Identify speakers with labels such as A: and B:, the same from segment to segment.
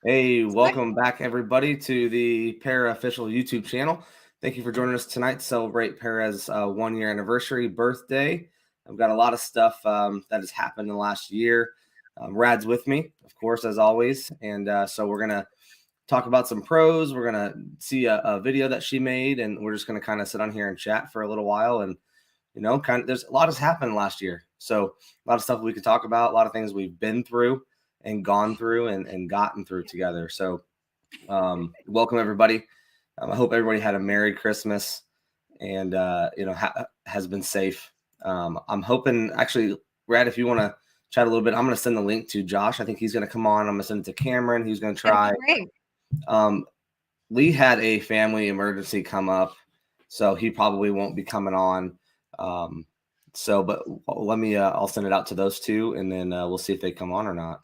A: Hey,
B: What?
A: welcome back, everybody, to the Para official YouTube channel. Thank you for joining us tonight to celebrate Para's 1 year anniversary birthday. I've got a lot of stuff that has happened in the last year. Rad's with me, of course, as always. And so we're going to talk about some pros. We're going to see a video that she made, and we're just going to kind of sit on here and chat for a little while. And, there's a lot has happened last year. So a lot of stuff we could talk about, a lot of things we've been through and gone through and gotten through together. So welcome everybody. I hope everybody had a Merry Christmas and has been safe. I'm hoping, actually, Rad, if you want to chat a little bit, I'm going to send the link to Josh. I think he's going to come on. I'm going to send it to Cameron. He's going to try.
B: Great.
A: Lee had a family emergency come up, so he probably won't be coming on. But let me, I'll send it out to those two, and then we'll see if they come on or not.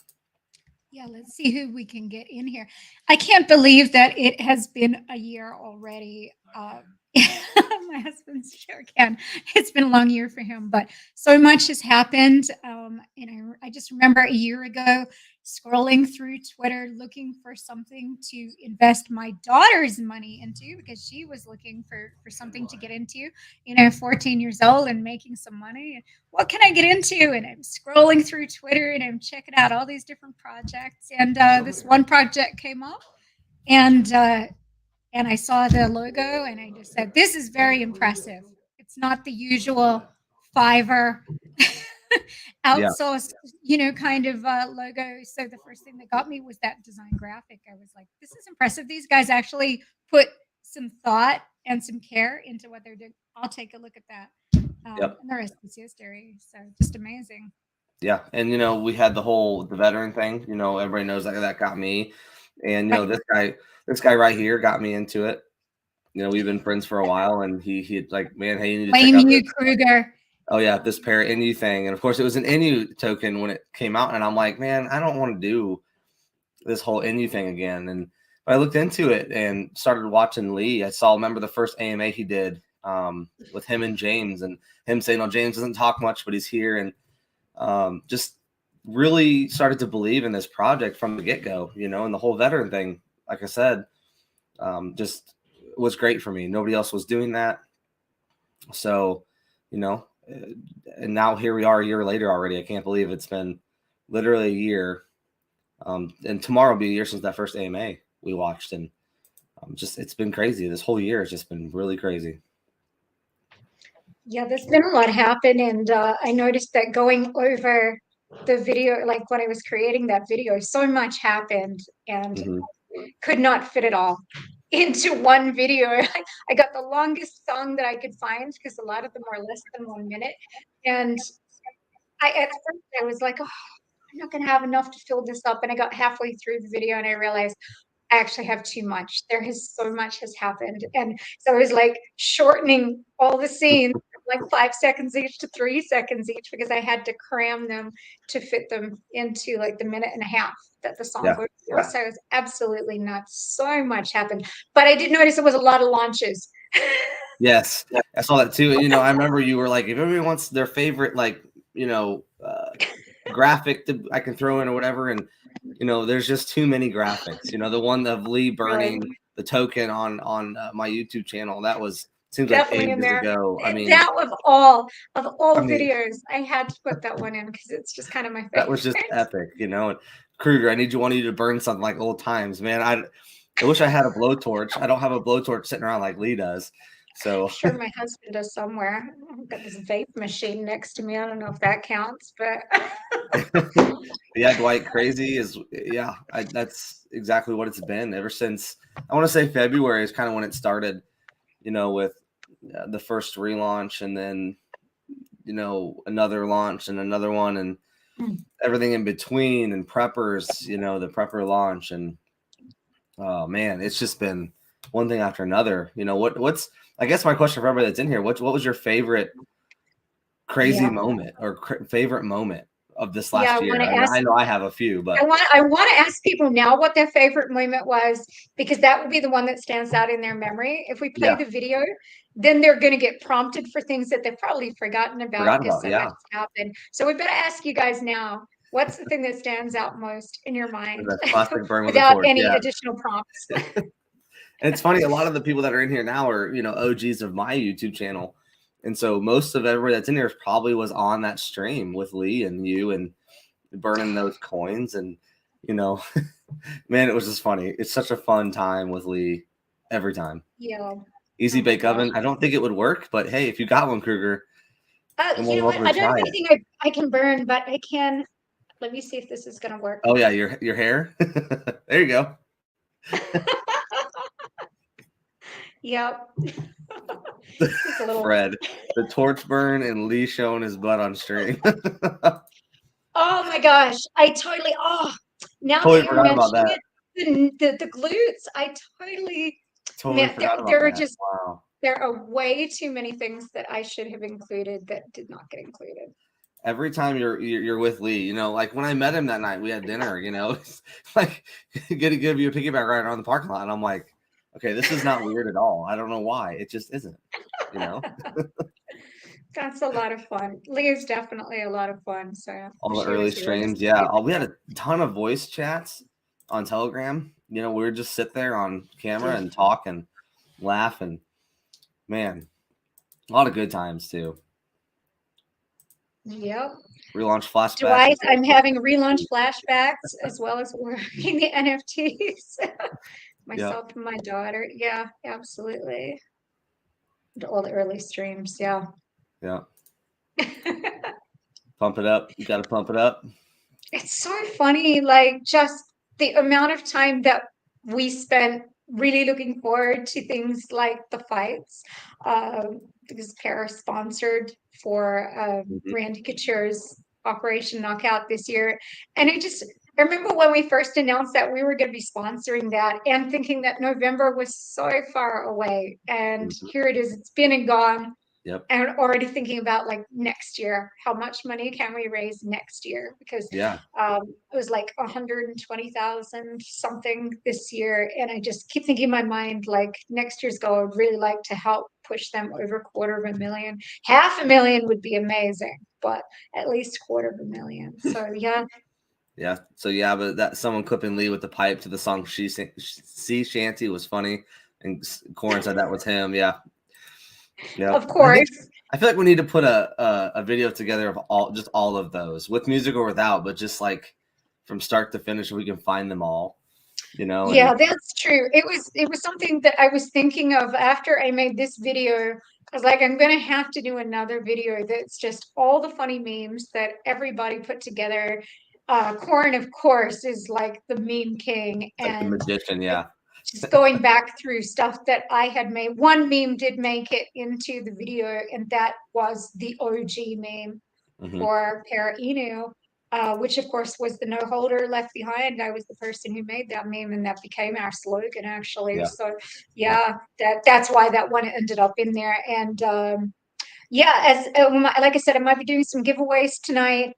B: Yeah, let's see who we can get in here. I can't believe that it has been a year already. My husband sure can. It's been a long year for him, but so much has happened. And I just remember a year ago scrolling through Twitter looking for something to invest my daughter's money into because she was looking for something to get into, 14 years old and making some money. What can I get into? And I'm scrolling through Twitter and I'm checking out all these different projects. And this one project came up, and I saw the logo, and I just said, "This is very impressive. It's not the usual Fiverr
A: Yeah.
B: outsourced, kind of logo." So the first thing that got me was that design graphic. I was like, "This is impressive. These guys actually put some thought and some care into what they're doing." I'll take a look at that.
A: Yep.
B: And the rest is history. So just amazing.
A: Yeah. And, we had the veteran thing, everybody knows that got me. And,
B: Right.
A: this guy right here got me into it. We've been friends for a while, and he'd like, man, hey, you need to check
B: Blame
A: out
B: you,
A: this.
B: Kruger.
A: Oh yeah, this Para NU thing. And of course it was an NU token when it came out. And I'm like, man, I don't want to do this whole NU thing again. And I looked into it and started watching Lee. Remember the first AMA he did with him and James, and him saying, "Oh, James doesn't talk much, but he's here," and just really started to believe in this project from the get-go, and the whole veteran thing, like I said, just was great for me. Nobody else was doing that. So, and now here we are a year later already. I can't believe it's been literally a year. And tomorrow will be a year since that first AMA we watched. And it's been crazy. This whole year has just been really crazy.
B: Yeah, there's been a lot happen, and I noticed that going over the video, like when I was creating that video, so much happened and
A: Mm-hmm.
B: could not fit it all into one video. I got the longest song that I could find because a lot of them are less than 1 minute. And at first I was like, oh, I'm not going to have enough to fill this up. And I got halfway through the video and I realized I actually have too much. There has so much has happened. And so I was like shortening all the scenes like 5 seconds each to 3 seconds each because I had to cram them to fit them into like the minute and a half that the song
A: Yeah.
B: goes for. So it was absolutely nuts. So much happened. But I did notice there was a lot of launches.
A: Yes. I saw that too. I remember you were like, if everybody wants their favorite, like, graphic I can throw in or whatever. And, there's just too many graphics, the one of Lee burning
B: Really?
A: the token on my YouTube channel. That seems like
B: Definitely in
A: ages
B: there.
A: ago.
B: That of all
A: I mean,
B: videos, I had to put that one in because it's just kind of my
A: that
B: favorite.
A: was just epic, And Kruger, I want you to burn something like old times, man. I wish I had a blowtorch. I don't have a blowtorch sitting around like Lee does. So
B: Sure, my husband does somewhere. I've got this vape machine next to me. I don't know if that counts, but
A: yeah, Dwight, crazy is that's exactly what it's been ever since. I want to say February is kind of when it started, with the first relaunch, and then another launch and another one, and everything in between, and preppers, the prepper launch, and oh man, it's just been one thing after another. What's I guess my question for everybody that's in here, what was your favorite crazy moment or favorite moment of this
B: yeah,
A: last
B: I
A: year?
B: want to
A: I mean,
B: ask.
A: I know I have a few, but
B: I want to ask people now what their favorite moment was because that would be the one that stands out in their memory. If we play
A: yeah,
B: the video, then they're going to get prompted for things that they've probably forgotten about
A: forgot
B: because
A: about.
B: so much
A: Yeah.
B: has happened. So we better ask you guys now. What's the thing that stands out most in your mind
A: The classic burn with a
B: without
A: torch.
B: any
A: Yeah.
B: additional prompts?
A: And it's funny, a lot of the people that are in here now are, OGs of my YouTube channel. And so most of everybody that's in here probably was on that stream with Lee and you and burning those coins. And, man, it was just funny. It's such a fun time with Lee every time.
B: Yeah.
A: Easy
B: Oh my
A: bake
B: gosh.
A: oven. I don't think it would work, but hey, if you got one, Kruger, I'm
B: You know what?
A: welcome
B: I
A: to
B: don't have
A: try it.
B: anything I can burn, but I can. Let me see if this is going to work.
A: Oh, yeah, your hair. There you go.
B: Yep. Just a little.
A: Fred, the torch burn and Lee showing his butt on stream.
B: Oh my gosh. I totally. Oh, now
A: Totally
B: that you're
A: forgot about
B: mentioning
A: that.
B: it, the glutes, I totally.
A: Totally
B: Man,
A: forgot about
B: there are
A: that.
B: just
A: Wow.
B: there are way too many things that I should have included that did not get included.
A: Every time you're with Lee, like when I met him that night, we had dinner. It's like gonna give you a piggyback ride around the parking lot, and I'm like, okay, this is not weird at all. I don't know why. It just isn't.
B: That's a lot of fun. Lee is definitely a lot of fun. So
A: All the
B: she
A: early
B: was really
A: streams, yeah. We had a ton of voice chats on Telegram. We would just sit there on camera and talk and laugh, and man, a lot of good times too.
B: Yep.
A: Relaunch flashbacks.
B: Twice, I'm having relaunch flashbacks as well as working the NFTs. Myself and my daughter. Yeah, absolutely. All the early streams. Yeah.
A: Yeah. Pump it up. You got to pump it up.
B: It's so funny, like just the amount of time that we spent really looking forward to things like the fights, because Para sponsored for Randy Couture's Operation Knockout this year. And I remember when we first announced that we were going to be sponsoring that and thinking that November was so far away. And here it is, it's been and gone.
A: Yep.
B: And already thinking about like next year, how much money can we raise next year? Because
A: yeah,
B: it was like 120,000 something this year, and I just keep thinking in my mind like next year's goal. I'd really like to help push them over 250,000. 500,000 would be amazing, but at least 250,000. So yeah.
A: Yeah. So yeah, but that someone clipping Lee with the pipe to the song "Sea Shanty" was funny, and Corin said that was him. Yeah. Yeah.
B: Of course.
A: I feel like we need to put a video together of all of those, with music or without, but just like from start to finish, we can find them all.
B: Yeah, that's true. It was something that I was thinking of after I made this video. I was like, I'm gonna have to do another video that's just all the funny memes that everybody put together. Corin, of course, is like the meme king,
A: like the
B: and
A: magician. Yeah.
B: just going back through stuff that I had made. One meme did make it into the video, and that was the OG meme for Para Inu, which of course was the no holder left behind. I was the person who made that meme, and that became our slogan actually.
A: Yeah.
B: So yeah, that's why that one ended up in there. And yeah, as like I said, I might be doing some giveaways tonight.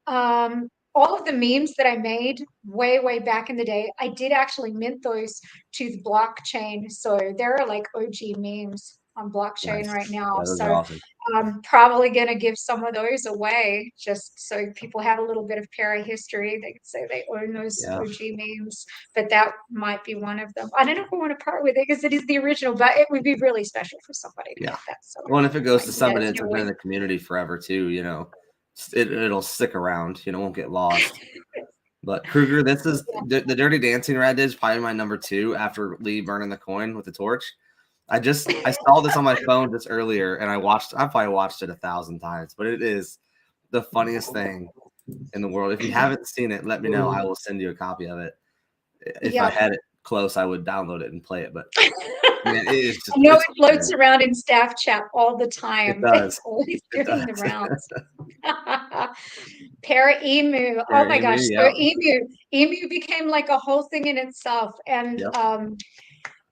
B: All of the memes that I made way back in the day, I did actually mint those to the blockchain. So there are like OG memes on blockchain right now.
A: Yeah, those
B: so
A: are awesome.
B: I'm probably going to give some of those away just so people have a little bit of Para history. They could say they own those OG memes, but that might be one of them. I don't know if I want to part with it because it is the original, but it would be really special for somebody to get that. So
A: well, and if it goes to somebody that's been in the community forever too, it'll stick around. Won't get lost. But Kruger, this is the Dirty Dancing Rat is probably my number 2 after Lee burning the coin with the torch. I saw this on my phone just earlier, and I probably watched it 1,000 times, but it is the funniest thing in the world. If you haven't seen it, let me know. I will send you a copy of it. If I had it close, I would download it and play it. But man, it is just,
B: I know it floats around in staff chat all the time.
A: It does.
B: It's always doing the rounds. Para Emu. Oh my gosh. So Emu became like a whole thing in itself. And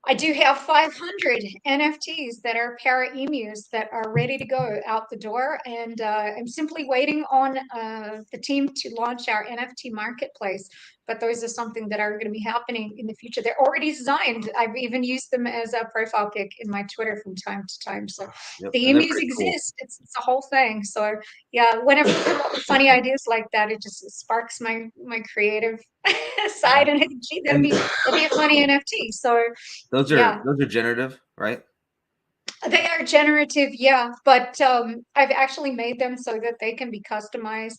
B: I do have 500 NFTs that are para emus that are ready to go out the door, and I'm simply waiting on the team to launch our NFT marketplace. But those are something that are going to be happening in the future. They're already designed. I've even used them as a profile pic in my Twitter from time to time. So
A: Yep,
B: the
A: and they're
B: emus
A: pretty cool.
B: exist. It's a whole thing. So yeah, whenever I come up with funny ideas like that, it just sparks my creative
A: Yeah,
B: side, and I think, gee,
A: and
B: that'd be a funny NFT. So yeah.
A: those are generative, right?
B: They are generative, yeah, but I've actually made them so that they can be customized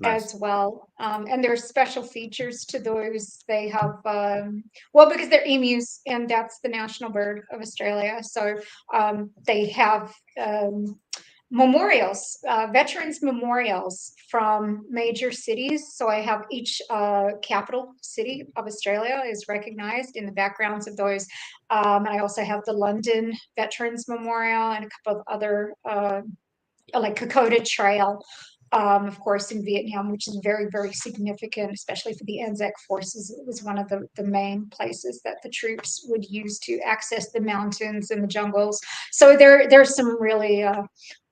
A: Nice.
B: as well. And there's special features to those. They have, well, because they're emus, and that's the national bird of Australia. So they have memorials, veterans memorials from major cities. So I have each capital city of Australia is recognized in the backgrounds of those. And I also have the London Veterans Memorial and a couple of other like Kokoda Trail, of course, in Vietnam, which is very, very significant, especially for the Anzac forces. It was one of the main places that the troops would use to access the mountains and the jungles. So there's some really,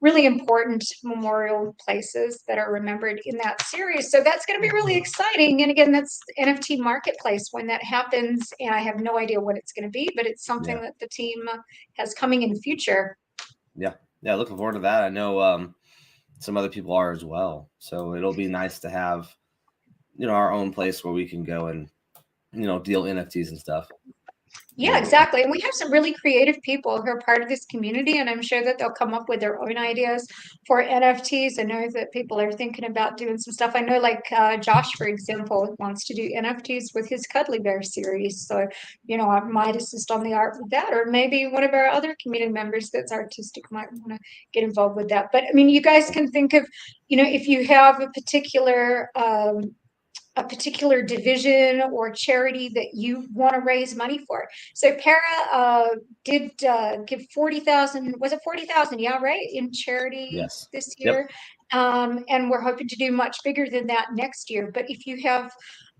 B: really important memorial places that are remembered in that series. So that's going to be really exciting. And again, that's the NFT marketplace when that happens. And I have no idea what it's going to be, but it's something
A: Yeah,
B: that the team has coming in the future.
A: yeah, yeah. Looking forward to that. I know some other people are as well, so it'll be nice to have our own place where we can go and deal NFTs and stuff.
B: Yeah, exactly. And we have some really creative people who are part of this community, and I'm sure that they'll come up with their own ideas for NFTs. I know that people are thinking about doing some stuff. I know, like Josh, for example, wants to do NFTs with his Cuddly Bear series. So, I might assist on the art with that, or maybe one of our other community members that's artistic might want to get involved with that. But I mean, you guys can think of, if you have a particular division or charity that you want to raise money for. So Para did give 40,000, was it 40,000? Yeah, right, in charity
A: Yes.
B: this
A: Yep.
B: year. And we're hoping to do much bigger than that next year. But if you have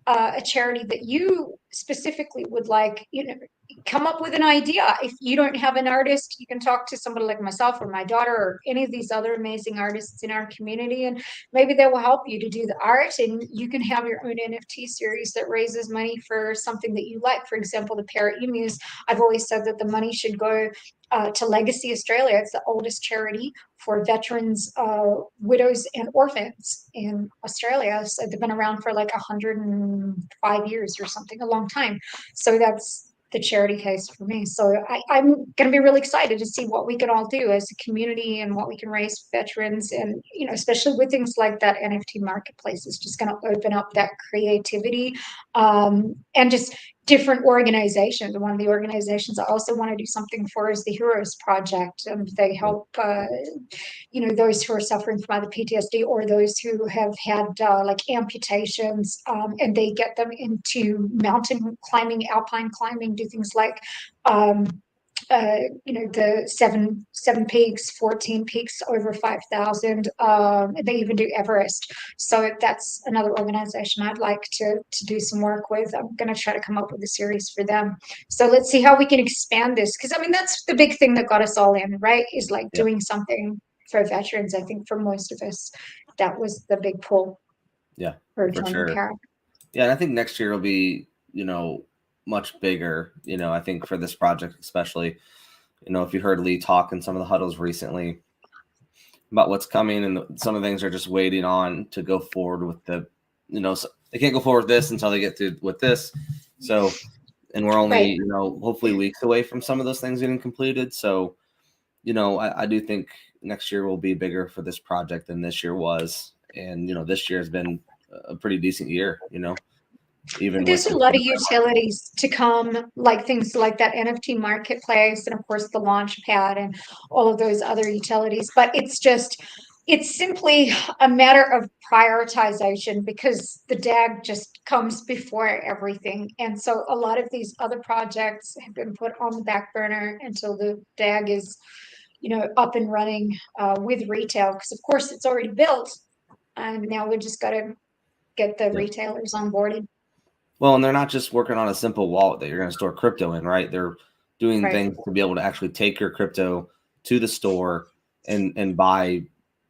B: a charity that you specifically would like, come up with an idea. If you don't have an artist, you can talk to somebody like myself or my daughter or any of these other amazing artists in our community, and maybe they will help you to do the art, and you can have your own NFT series that raises money for something that you like. For example, the Para Emus, I've always said that the money should go to Legacy Australia. It's the oldest charity for veterans, widows, and orphans in Australia. So they've been around for like 105 years or something, a long time. So that's the charity case for me. So I'm going to be really excited to see what we can all do as a community and what we can raise for veterans. And, especially with things like that, NFT marketplace is just going to open up that creativity, and just different organizations. One of the organizations I also want to do something for is the Heroes Project. And they help, those who are suffering from either PTSD or those who have had like amputations, and they get them into mountain climbing, alpine climbing, do things like um, the seven peaks, 14 peaks over 5,000. They even do Everest. So that's another organization I'd like to do some work with. I'm going to try to come up with a series for them. So let's see how we can expand this, because I mean that's the big thing that got us all in, right? Is like
A: Yep.
B: doing something for veterans. I think for most of us, that was the big pull
A: Yeah,
B: for
A: for
B: joining
A: sure.
B: Para.
A: Yeah, and I think next year will be much bigger. I think for this project especially. If you heard Lee talk in some of the huddles recently about what's coming, and some of the things are just waiting on to go forward with so they can't go forward with this until they get through with this. So, and we're only,
B: Right.
A: hopefully weeks away from some of those things getting completed. So, I do think next year will be bigger for this project than this year was. And, this year has been a pretty decent year, even with
B: There's a
A: just
B: lot of utilities to come, like things like that NFT marketplace, and of course the launch pad and all of those other utilities. But it's simply a matter of prioritization, because the DAG just comes before everything. And so a lot of these other projects have been put on the back burner until the DAG is, up and running with retail, because of course it's already built. And now we just got to get the
A: yeah.
B: retailers onboarded.
A: Well, and they're not just working on a simple wallet that you're going to store crypto in, right? They're doing
B: Right.
A: things to be able to actually take your crypto to the store and buy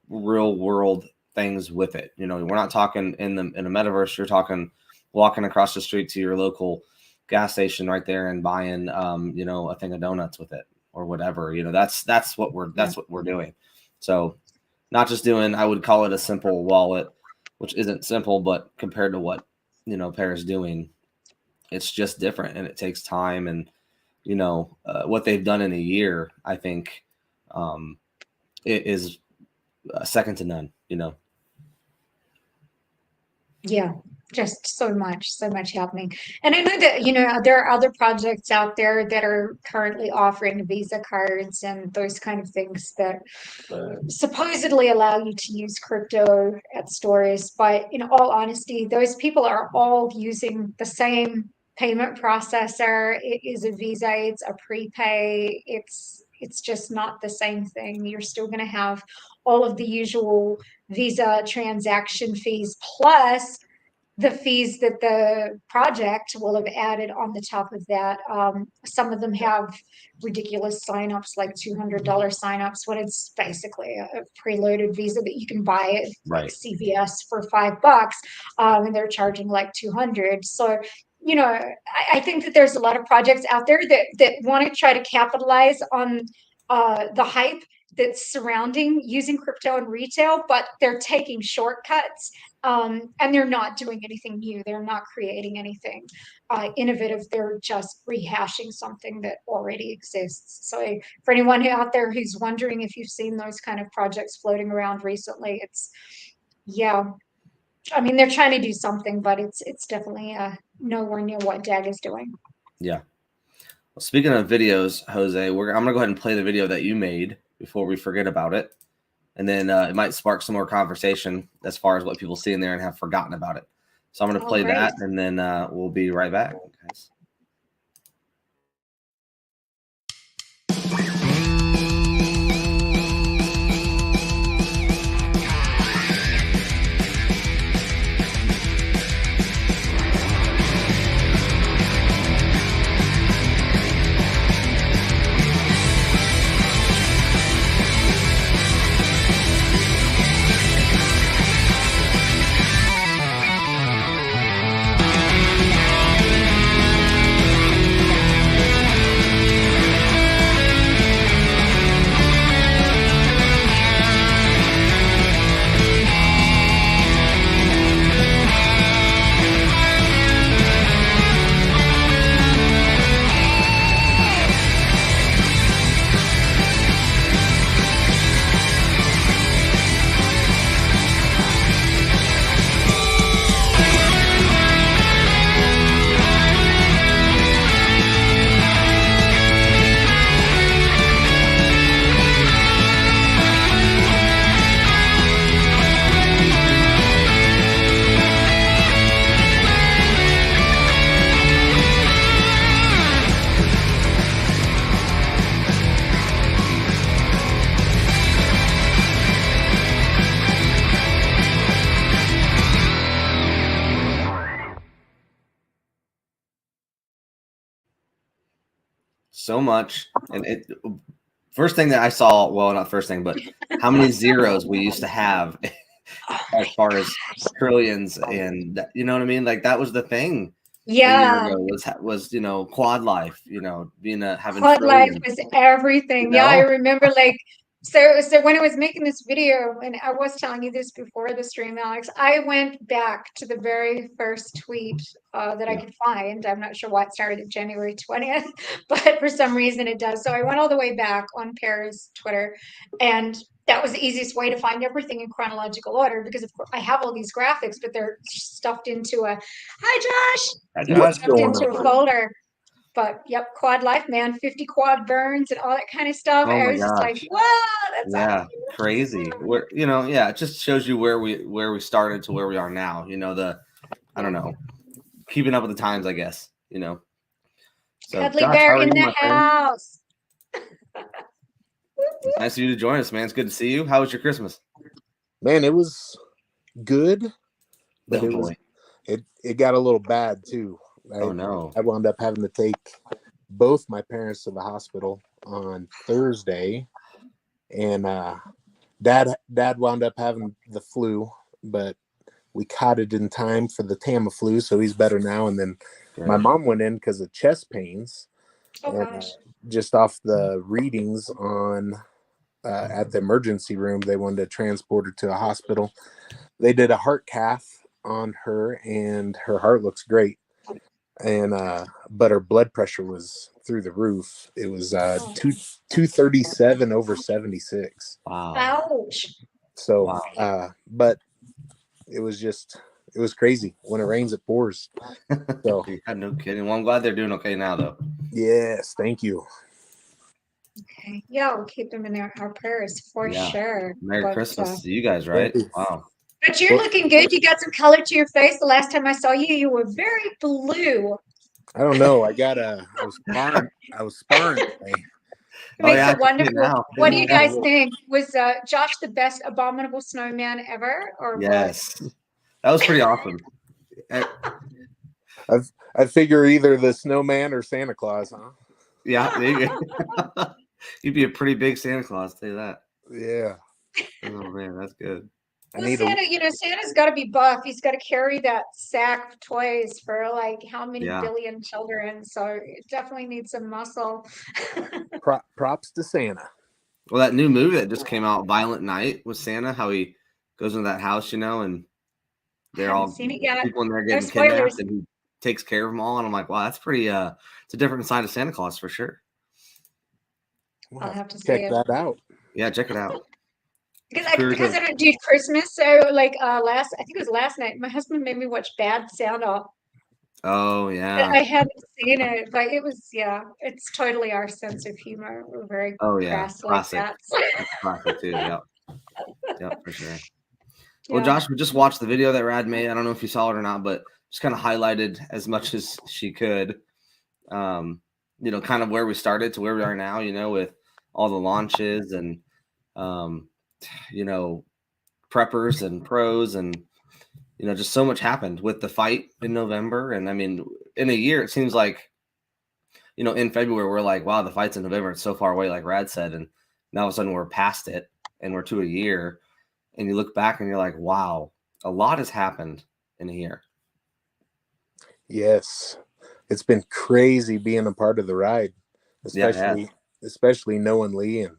A: real world things with it. You know, we're not talking in a metaverse. You're talking walking across the street to your local gas station right there and buying, you know, a thing of donuts with it or whatever. You know, that's what we're doing. So not just doing, I would call it a simple wallet, which isn't simple, but compared to what, you know, Para's doing, it's just different and it takes time. And, you know, what they've done in a year, I think, it is second to none, you know.
B: Yeah, just so much happening. And I know that, you know, there are other projects out there that are currently offering Visa cards and those kind of things that supposedly allow you to use crypto at stores. But in all honesty, those people are all using the same payment processor. It is a Visa, it's a prepay. It's just not the same thing. You're still going to have all of the usual Visa transaction fees plus the fees that the project will have added on the top of that. Some of them have ridiculous signups, like $200 signups, when it's basically a preloaded Visa that you can buy at like
A: Right.
B: CVS for $5, and they're charging like 200. So, you know, I think that there's a lot of projects out there that want to try to capitalize on the hype that's surrounding using crypto in retail, but they're taking shortcuts, and they're not doing anything new. They're not creating anything innovative. They're just rehashing something that already exists. So for anyone out there who's wondering if you've seen those kind of projects floating around recently, yeah. I mean, they're trying to do something, but it's definitely nowhere near what DAG is doing.
A: Yeah. Well, speaking of videos, Jose, I'm going to go ahead and play the video that you made before we forget about it. And then it might spark some more conversation as far as what people see in there and have forgotten about it. So I'm going to play that, and then we'll be right back, guys. So much. And it first thing that I saw, well, not first thing, but how many zeros we used to have as far as trillions, and you know what I mean? Like that was the thing a year
B: Yeah.
A: ago was, you know, quad life, you know, being having
B: Quad life
A: trillions,
B: was everything.
A: you
B: Yeah, I
A: know?
B: remember like so when I was making this video, and I was telling you this before the stream, Alex, I went back to the very first tweet that I
A: Yeah.
B: could find. I'm not sure why it started at January 20th, but for some reason it does. So I went all the way back on Para's Twitter, and that was the easiest way to find everything in chronological order because of course I have all these graphics, but they're stuffed into a hi Josh,
C: What's
B: stuffed
C: going
B: into a
C: on?
B: folder. But yep, quad life, man, 50 quad burns and all that kind of stuff.
A: Oh
B: I
A: my
B: was just like,
A: gosh.
B: wow, that's
A: Yeah,
B: awesome.
A: crazy. We're, you know, yeah, it just shows you where we started to where we are now. You know, I don't know, keeping up with the times, I guess, you know. So
B: Cuddly
A: Josh,
B: bear
A: how are
B: in
A: you,
B: the
A: my friend?
B: house.
A: It's nice of you to join us, man. It's good to see you. How was your Christmas?
C: Man, it was good, but
A: Oh boy.
C: it got a little bad too.
A: Oh no.
C: I wound up having to take both my parents to the hospital on Thursday, and dad wound up having the flu, but we caught it in time for the Tamiflu, so he's better now. And then my mom went in because of chest pains.
B: Oh
C: And
B: gosh.
C: just off the readings on at the emergency room, they wanted to transport her to a hospital. They did a heart cath on her, and her heart looks great. And but her blood pressure was through the roof. It was 237 over 76.
A: Wow.
B: Ouch.
C: So but it was crazy. When it rains, it pours. So
A: Yeah, no kidding. Well, I'm glad they're doing okay now, though.
C: yes, thank you.
B: Okay. Yeah, we'll keep them in our prayers for sure.
A: Merry Christmas to you guys, right? Wow.
B: But you're looking good. You got some color to your face. The last time I saw you, you were very blue.
C: I don't know. I was sparring today.
B: It makes it wonderful. What do you guys think? Was Josh the best abominable snowman ever, or
A: yes, that was pretty awesome.
C: I figure either the snowman or Santa Claus, huh?
A: Yeah, there you go. You'd be a pretty big Santa Claus, I'll tell you that.
C: Yeah.
A: Oh man, that's good.
B: Well, Santa's got to be buff. He's got to carry that sack of toys for like how many billion children. So it definitely needs some muscle.
C: Props to Santa.
A: Well, that new movie that just came out, Violent Night, with Santa, how he goes into that house, and they're all people in there getting kidnapped, and he takes care of them all. And I'm like, wow, that's pretty. It's a different side of Santa Claus for sure.
C: I'll have to check that out.
A: Yeah, check it out.
B: Because I don't do Christmas, so like I think it was last night, my husband made me watch Bad Santa.
A: Oh yeah.
B: I hadn't seen it, but it was it's totally our sense of humor. We're very crass like that.
A: Classic too. Yep, for sure. Well, Josh, we just watched the video that Rad made. I don't know if you saw it or not, but just kind of highlighted as much as she could. Kind of where we started to where we are now, with all the launches and preppers and pros, and just so much happened with the fight in November. And I mean, in a year, it seems like in February we're like, wow, the fight's in November, it's so far away, like Rad said, and now all of a sudden we're past it and we're to a year, and you look back and you're like, wow, a lot has happened in a year.
C: Yes, it's been crazy being a part of the ride, especially knowing Lee and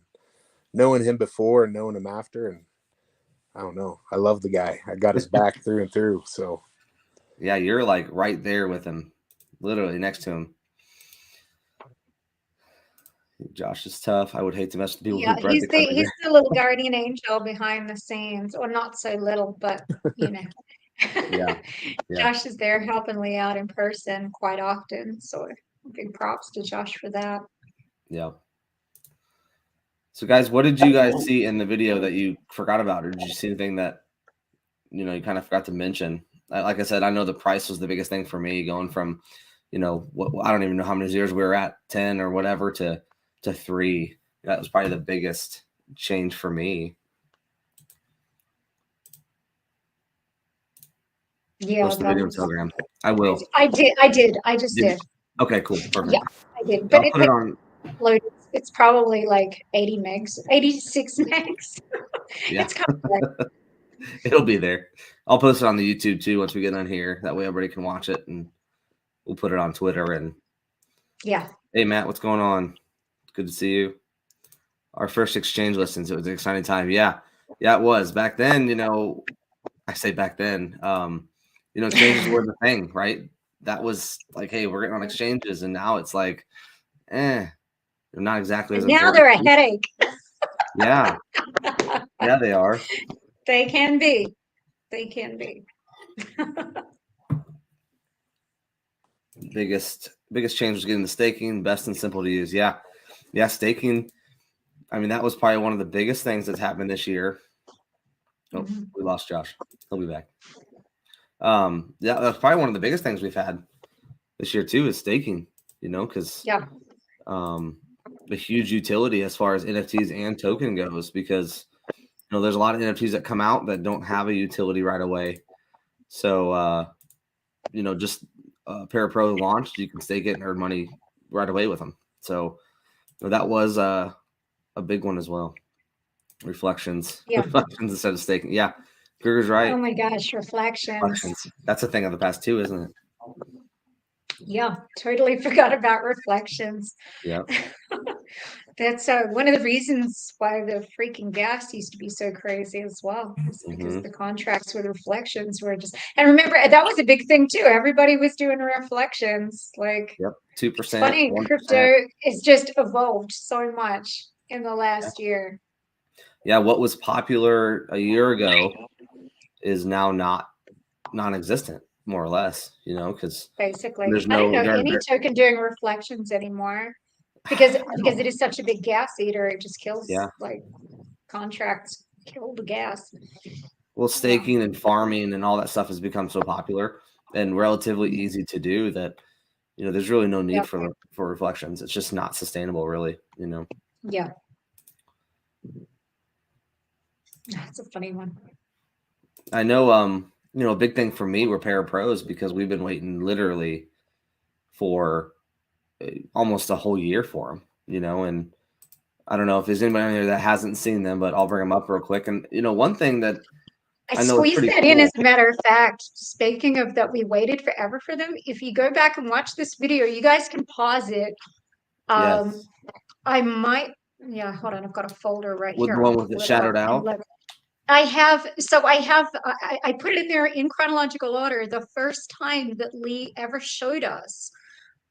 C: knowing him before and knowing him after. And I don't know, I love the guy. I got his back through and through. So
A: yeah, you're like right there with him, literally next to him. Josh is tough. I would hate to mess with people.
B: Yeah, he's the little guardian angel behind the scenes, or not so little, but yeah. Josh is there helping Lee out in person quite often. So big props to Josh for that.
A: Yeah. So guys, what did you guys see in the video that you forgot about, or did you see anything that you kind of forgot to mention? Like I said, I know the price was the biggest thing for me, going from I don't even know how many zeros we were at, 10 or whatever, to 3. That was probably the biggest change for me.
B: Yeah,
A: post the video on Telegram. I will.
B: I did. I just did.
A: Okay, cool. Perfect.
B: Yeah, I did. But
A: I'll put it on.
B: It's probably like 80 megs, 86 megs.
A: Yeah.
B: It's kind of
A: It'll be there. I'll post it on the YouTube too once we get on here. That way everybody can watch it, and we'll put it on Twitter. And
B: yeah.
A: Hey Matt, what's going on? Good to see you. Our first exchange listens. It was an exciting time. Yeah, it was. Back then, I say back then, exchanges were the thing, right? That was like, hey, we're getting on exchanges, and now it's like, they're not exactly as
B: now they're a headache.
A: Yeah. Yeah, they are.
B: They can be.
A: Biggest change was getting the staking, best and simple to use. Yeah, staking. I mean, that was probably one of the biggest things that's happened this year. Oh, we lost Josh. He'll be back. That's probably one of the biggest things we've had this year too, is staking. Because the huge utility as far as NFTs and token goes, because there's a lot of NFTs that come out that don't have a utility right away. So just Para Pro launched, you can stake it and earn money right away with them. So that was a big one as well. Reflections, reflections instead of staking. Yeah, Kruger's right.
B: Oh my gosh, reflections.
A: That's a thing of the past too, isn't it?
B: Yeah, totally forgot about reflections.
A: Yeah.
B: That's one of the reasons why the freaking gas used to be so crazy as well, is because the contracts with reflections were just, and remember, that was a big thing too. Everybody was doing reflections. Like,
A: 2%.
B: it's funny,
A: 1%.
B: crypto has just evolved so much in the last year.
A: Yeah, what was popular a year ago is now non-existent, more or less, because
B: Basically,
A: there's
B: I don't
A: no
B: know any token doing reflections anymore because it is such a big gas eater. It just kills like contracts, kill the gas.
A: Well, staking and farming and all that stuff has become so popular and relatively easy to do that there's really no need for reflections. It's just not sustainable, really.
B: Yeah, that's a funny one.
A: I know. A big thing for me were Para Pros because we've been waiting literally for almost a whole year for them. And I don't know if there's anybody on there that hasn't seen them, but I'll bring them up real quick. And one thing that
B: I
A: know
B: squeezed that in, as a matter of fact. Speaking of that, we waited forever for them. If you go back and watch this video, you guys can pause it.
A: Yes.
B: I might, hold on. I've got a folder right
A: With
B: here.
A: the one with it shadowed out.
B: I put it in there in chronological order. The first time that Lee ever showed us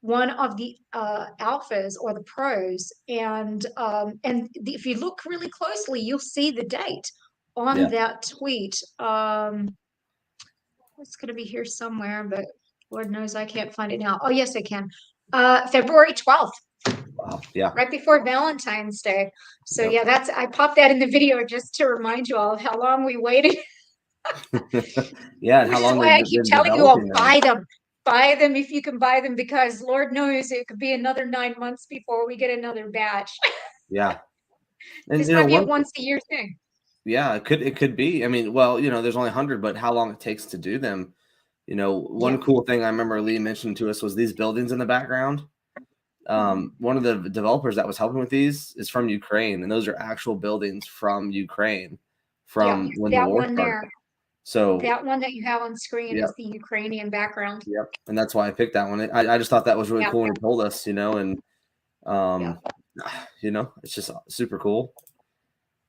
B: one of the alphas or the pros, and if you look really closely, you'll see the date on that tweet. It's going to be here somewhere, but Lord knows I can't find it now. Oh, yes, I can. February 12th.
A: Wow. Yeah.
B: Right before Valentine's Day. So I popped that in the video just to remind you all of how long we waited.
A: Yeah, how long
B: I keep telling you all, buy them if you can buy them, because Lord knows it could be another 9 months before we get another batch.
A: Yeah. And
B: this might be a once a year thing.
A: Yeah, it could be. I mean, well, there's only 100, but how long it takes to do them. One cool thing I remember Lee mentioned to us was these buildings in the background. One of the developers that was helping with these is from Ukraine, and those are actual buildings from Ukraine from when the war started. So
B: that one that you have on screen is the Ukrainian background.
A: Yep, and that's why I picked that one. I just thought that was really cool. And he told us, and it's just super cool.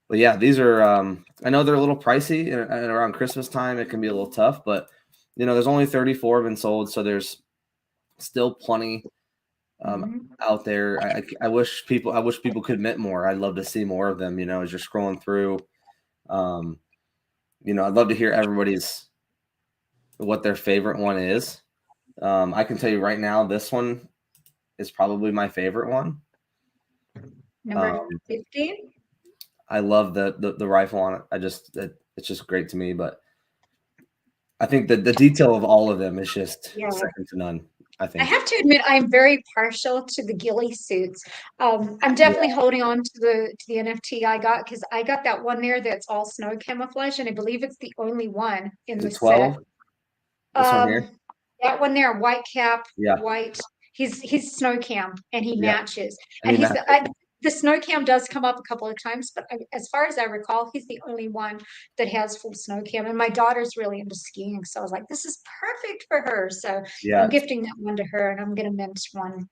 A: But yeah, these are. I know they're a little pricey, and around Christmas time it can be a little tough. But there's only 34 been sold, so there's still plenty out there. I wish people could mint more. I'd love to see more of them. As you're scrolling through, I'd love to hear everybody's what their favorite one is. I can tell you right now, this one is probably my favorite one.
B: Number 15.
A: I love the rifle on it. It's just great to me. But I think that the detail of all of them is just second to none. I think.
B: I have to admit, I'm very partial to the ghillie suits. I'm definitely holding on to the NFT I got, because I got that one there that's all snow camouflage, and I believe it's the only one in the
A: 12?
B: set.
A: This one here?
B: That one there, white cap, white. He's snow cam, and he matches. And the snow cam does come up a couple of times, but as far as I recall, he's the only one that has full snow cam. And my daughter's really into skiing, so I was like, this is perfect for her. So I'm gifting that one to her, and I'm gonna mint one.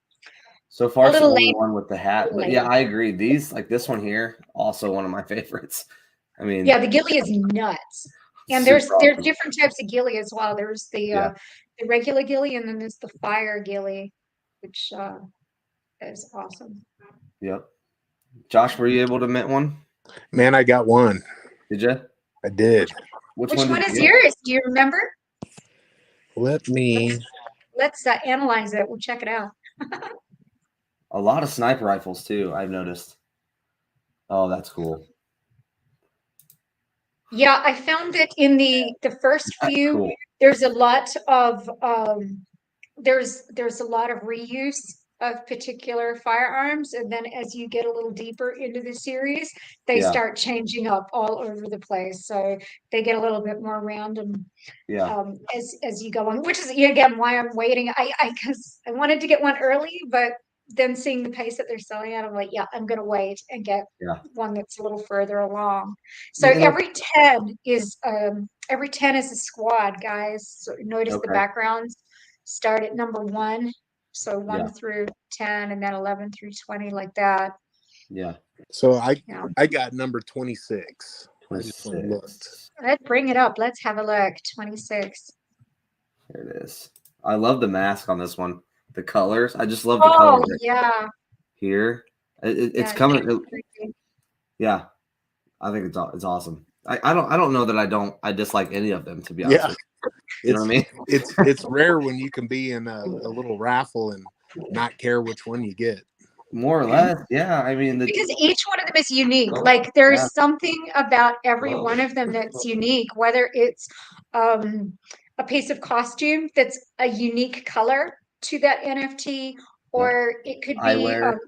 A: So far, it's the only one with the hat. But yeah, I agree. These, like this one here, also one of my favorites. I mean,
B: the ghillie is nuts. And there's different types of ghillie as well. There's the regular ghillie, and then there's the fire ghillie, which is awesome.
A: Yep. Josh, were you able to mint one?
C: Man, I got one.
A: Did you?
C: I did.
B: Which one is yours? Do you remember?
C: Let's
B: analyze it. We'll check it out.
A: A lot of sniper rifles too, I've noticed. Oh, that's cool.
B: Yeah, I found that in the first few, there's a lot of there's a lot of reuse of particular firearms, and then as you get a little deeper into the series, they start changing up all over the place. So they get a little bit more random as you go on, which is again why I'm waiting. I wanted to get one early, but then seeing the pace that they're selling at, I'm like, yeah, I'm gonna wait and get
A: Yeah.
B: one that's a little further along. So
A: You know,
B: every 10 is a squad, guys. So notice the
A: okay.
B: backgrounds start at number 1. So 1
A: Yeah.
B: through 10, and then 11 through 20, like that.
A: Yeah.
C: So
B: Yeah.
C: I got number 26. I just went and looked.
A: 26.
B: Let's bring it up. Let's have a look. 26.
A: Here it is. I love the mask on this one. The colors. I just love the
B: Oh,
A: colors
B: yeah.
A: here. It's
B: Yeah,
A: coming.
B: pretty.
A: Yeah, I think it's awesome. I don't know that I dislike any of them, to be honest
C: Yeah,
A: with you. You know what I mean?
C: it's rare when you can be in a little raffle and not care which one you get.
A: More or less. Yeah. I mean,
B: Because each one of them is unique. Like there's
A: yeah.
B: something about every one of them that's unique, whether it's a piece of costume that's a unique color to that NFT, or it could be
A: Eyewear.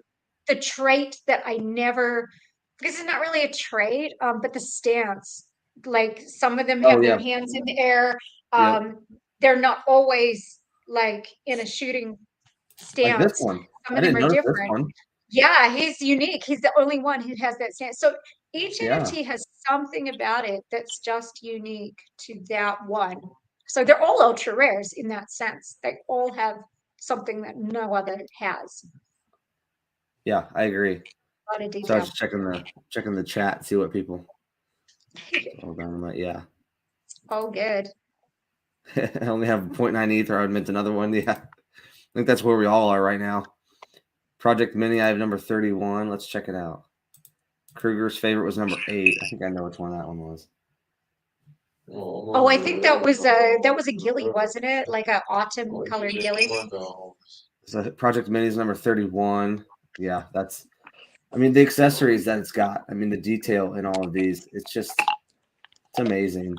B: the trait that I never, because it's not really a trait, but the stance. Like some of them
A: Oh
B: have their
A: yeah.
B: hands in the air.
A: Yep.
B: They're not always like in a shooting
A: Like this
B: stance.
A: one.
B: Some
A: I
B: of them
A: didn't
B: are
A: notice this
B: different.
A: one.
B: Yeah, he's unique. He's the only one who has that stance. So each
A: Yeah.
B: NFT has something about it that's just unique to that one. So they're all ultra rares in that sense. They all have something that no other has.
A: Yeah, I agree.
B: A lot of
A: So I was
B: detail.
A: just checking the chat, see what people. Hold on, I'm like, yeah.
B: Oh, good.
A: I only have 0.9 ether. I would mint another one. Yeah, I think that's where we all are right now. Project Mini, I have number 31. Let's check it out. Kruger's favorite was number 8. I think I know which one that one was.
B: Oh, I think that was a ghillie, wasn't it? Like an autumn colored ghillie.
A: So Project Mini is number 31. Yeah, that's. I mean, the accessories that it's got. I mean, the detail in all of these. It's amazing.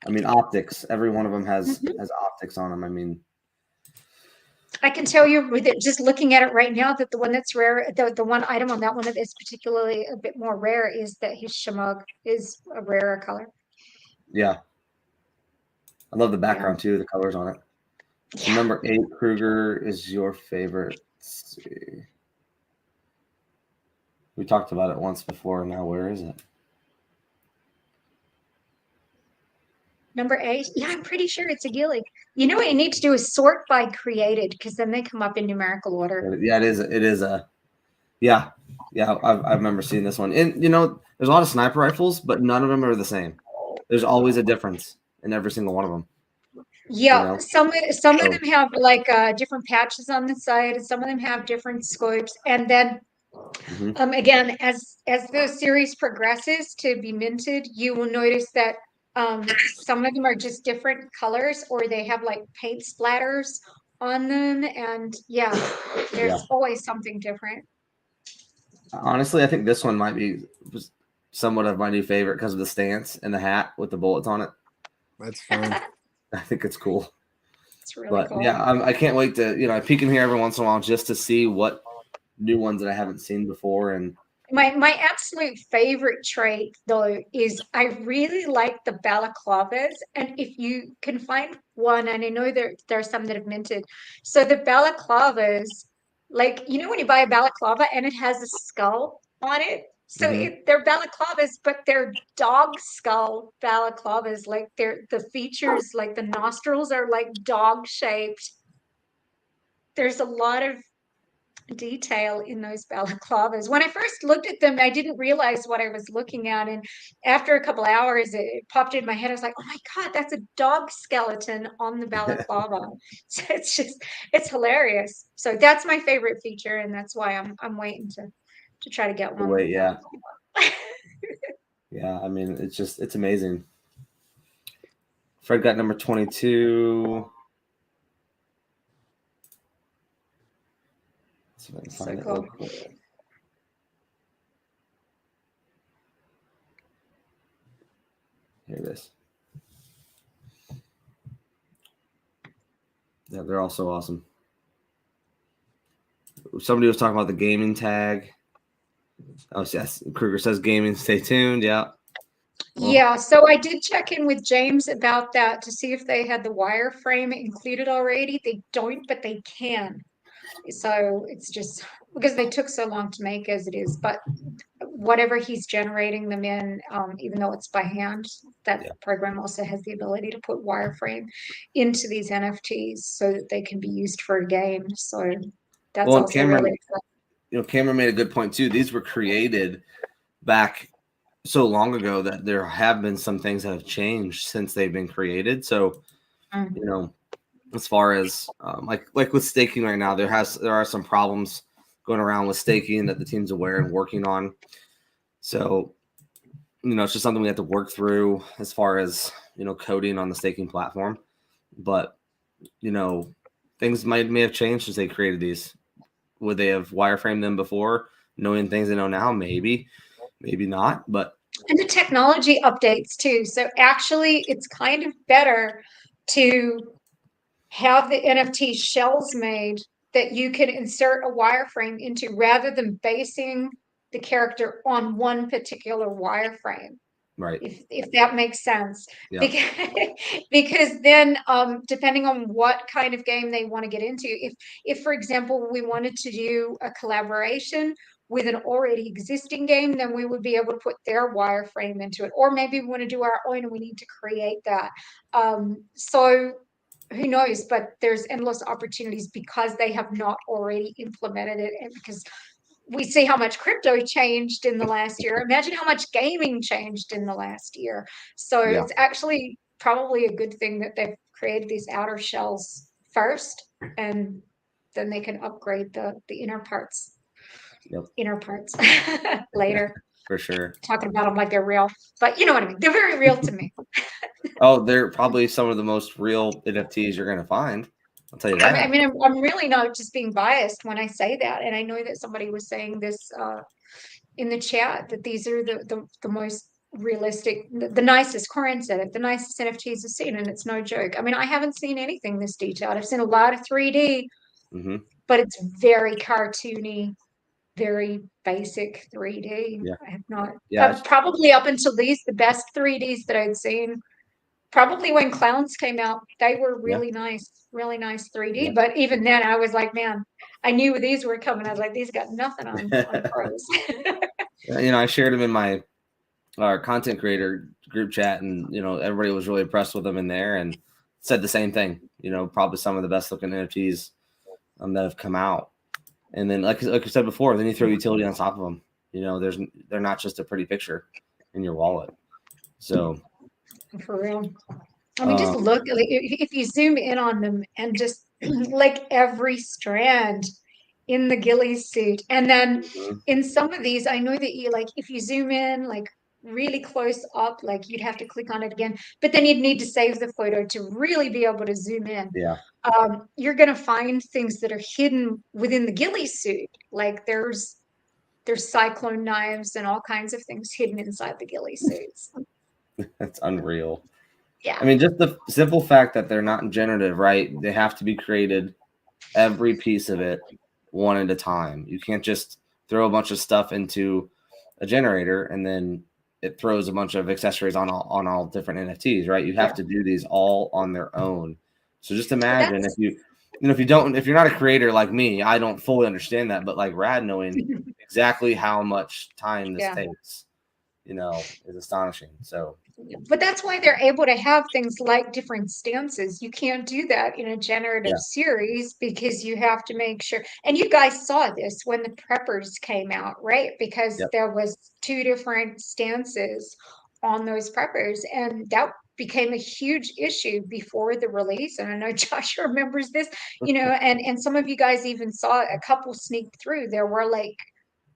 A: I mean, optics. Every one of them has optics on them. I mean,
B: I can tell you with it, just looking at it right now, that the one that's rare, the one item on that one that is particularly a bit more rare is that his shamug is a rarer color.
A: yeah. I love the background too, the colors on it. So
B: Yeah.
A: number 8, Kruger is your favorite. Let's see. We talked about it once before. Now where is it?
B: Number 8. Yeah, I'm pretty sure it's a ghillie. You know what you need to do is sort by created, because then they come up in numerical order.
A: Yeah, it is. It is a. Yeah, yeah. I remember seeing this one, and there's a lot of sniper rifles, but none of them are the same. There's always a difference in every single one of them.
B: Yeah, some of
A: So-
B: them have like different patches on the side, and some of them have different scopes. And then
A: Mhm.
B: again, as the series progresses to be minted, you will notice that some of them are just different colors, or they have like paint splatters on them. And yeah, there's
A: Yeah.
B: always something different.
A: Honestly, I think this one might be somewhat of my new favorite because of the stance and the hat with the bullets on it.
C: That's fun.
A: I think it's cool.
B: It's really
A: But
B: cool.
A: yeah, I can't wait to I peek in here every once in a while just to see what new ones that I haven't seen before. And
B: My absolute favorite trait, though, is I really like the balaclavas. And if you can find one, and I know there are some that have minted. So the balaclavas, like, when you buy a balaclava and it has a skull on it. So they're balaclavas, but they're dog skull balaclavas. Like the features, like the nostrils are like dog shaped. There's a lot of detail in those balaclavas. When I first looked at them, I didn't realize what I was looking at. And after a couple hours, it popped in my head. I was like, oh my God, that's a dog skeleton on the balaclava. So it's hilarious. So that's my favorite feature. And that's why I'm waiting to try to get one.
A: wait, yeah. Yeah, I mean, it's amazing. Fred got number 22. Let's see if I can find it real quick. Here it is. Yeah, they're all so awesome. Somebody was talking about the gaming tag. Oh, yes. Kruger says gaming. Stay tuned. Yeah.
B: Yeah, so I did check in with James about that to see if they had the wireframe included already. They don't, but they can. So it's just because they took so long to make as it is, but whatever he's generating them in, even though it's by hand, that
A: Yeah.
B: program also has the ability to put wireframe into these NFTs so that they can be used for a game. So that's
A: Well, and
B: also really
A: Cameron, Cameron made a good point too. These were created back so long ago that there have been some things that have changed since they've been created. So, as far as like with staking right now, there are some problems going around with staking that the team's aware and working on. So, it's just something we have to work through as far as coding on the staking platform. But things may have changed since they created these. Would they have wireframed them before, knowing things they know now? Maybe not. But
B: and the technology updates too. So actually, it's kind of better to have the NFT shells made that you can insert a wireframe into rather than basing the character on one particular wireframe.
A: right,
B: If that makes sense.
A: yeah,
B: Because then depending on what kind of game they want to get into, if for example we wanted to do a collaboration with an already existing game, then we would be able to put their wireframe into it. Or maybe we want to do our own and we need to create that. So who knows, but there's endless opportunities because they have not already implemented it, and because we see how much crypto changed in the last year. Imagine how much gaming changed in the last year. So
A: yeah,
B: it's actually probably a good thing that they've created these outer shells first, and then they can upgrade the inner parts
A: yep,
B: later.
A: for sure.
B: Talking about them like they're real, but you know what I mean. They're very real to me.
A: Oh, they're probably some of the most real NFTs you're gonna find. I'll tell you
B: I
A: that.
B: mean, I'm really not just being biased when I say that, and I know that somebody was saying this in the chat that these are the most realistic, the nicest. Corin said it, the nicest NFTs I've seen, and it's no joke. I mean, I haven't seen anything this detailed. I've seen a lot of 3D,
A: Mm-hmm.
B: but it's very cartoony, very basic 3D.
A: Yeah,
B: I have not
A: yeah,
B: probably up until these, the best 3Ds that I'd seen. Probably when clowns came out, they were
A: yeah,
B: really nice 3D.
A: yeah.
B: But even then, I was like, man, I knew these were coming. I was like, these got nothing on pros.
A: I shared them in our content creator group chat, and everybody was really impressed with them in there, and said the same thing. Probably some of the best looking NFTs that have come out. And then, like you said before, then you throw utility on top of them. They're not just a pretty picture in your wallet. So
B: For real. I mean, just look, like, if you zoom in on them and just like every strand in the ghillie suit. And then in some of these, I know that you like, if you zoom in like really close up, like you'd have to click on it again, but then you'd need to save the photo to really be able to zoom in.
A: yeah,
B: You're going to find things that are hidden within the ghillie suit. Like there's cyclone knives and all kinds of things hidden inside the ghillie suits.
A: that's unreal.
B: Yeah.
A: I mean, just the simple fact that they're not generative, right? They have to be created, every piece of it, one at a time. You can't just throw a bunch of stuff into a generator and then it throws a bunch of accessories on all different NFTs, right? You have to do these all on their own. So just imagine if you're not a creator like me, I don't fully understand that, but like Rad knowing exactly how much time this takes, is astonishing. So
B: But that's why they're able to have things like different stances. You can't do that in a generative series because you have to make sure. And you guys saw this when the preppers came out, right? Because there was 2 different stances on those preppers, and that became a huge issue before the release. And I know Josh remembers this, and some of you guys even saw a couple sneak through. There were like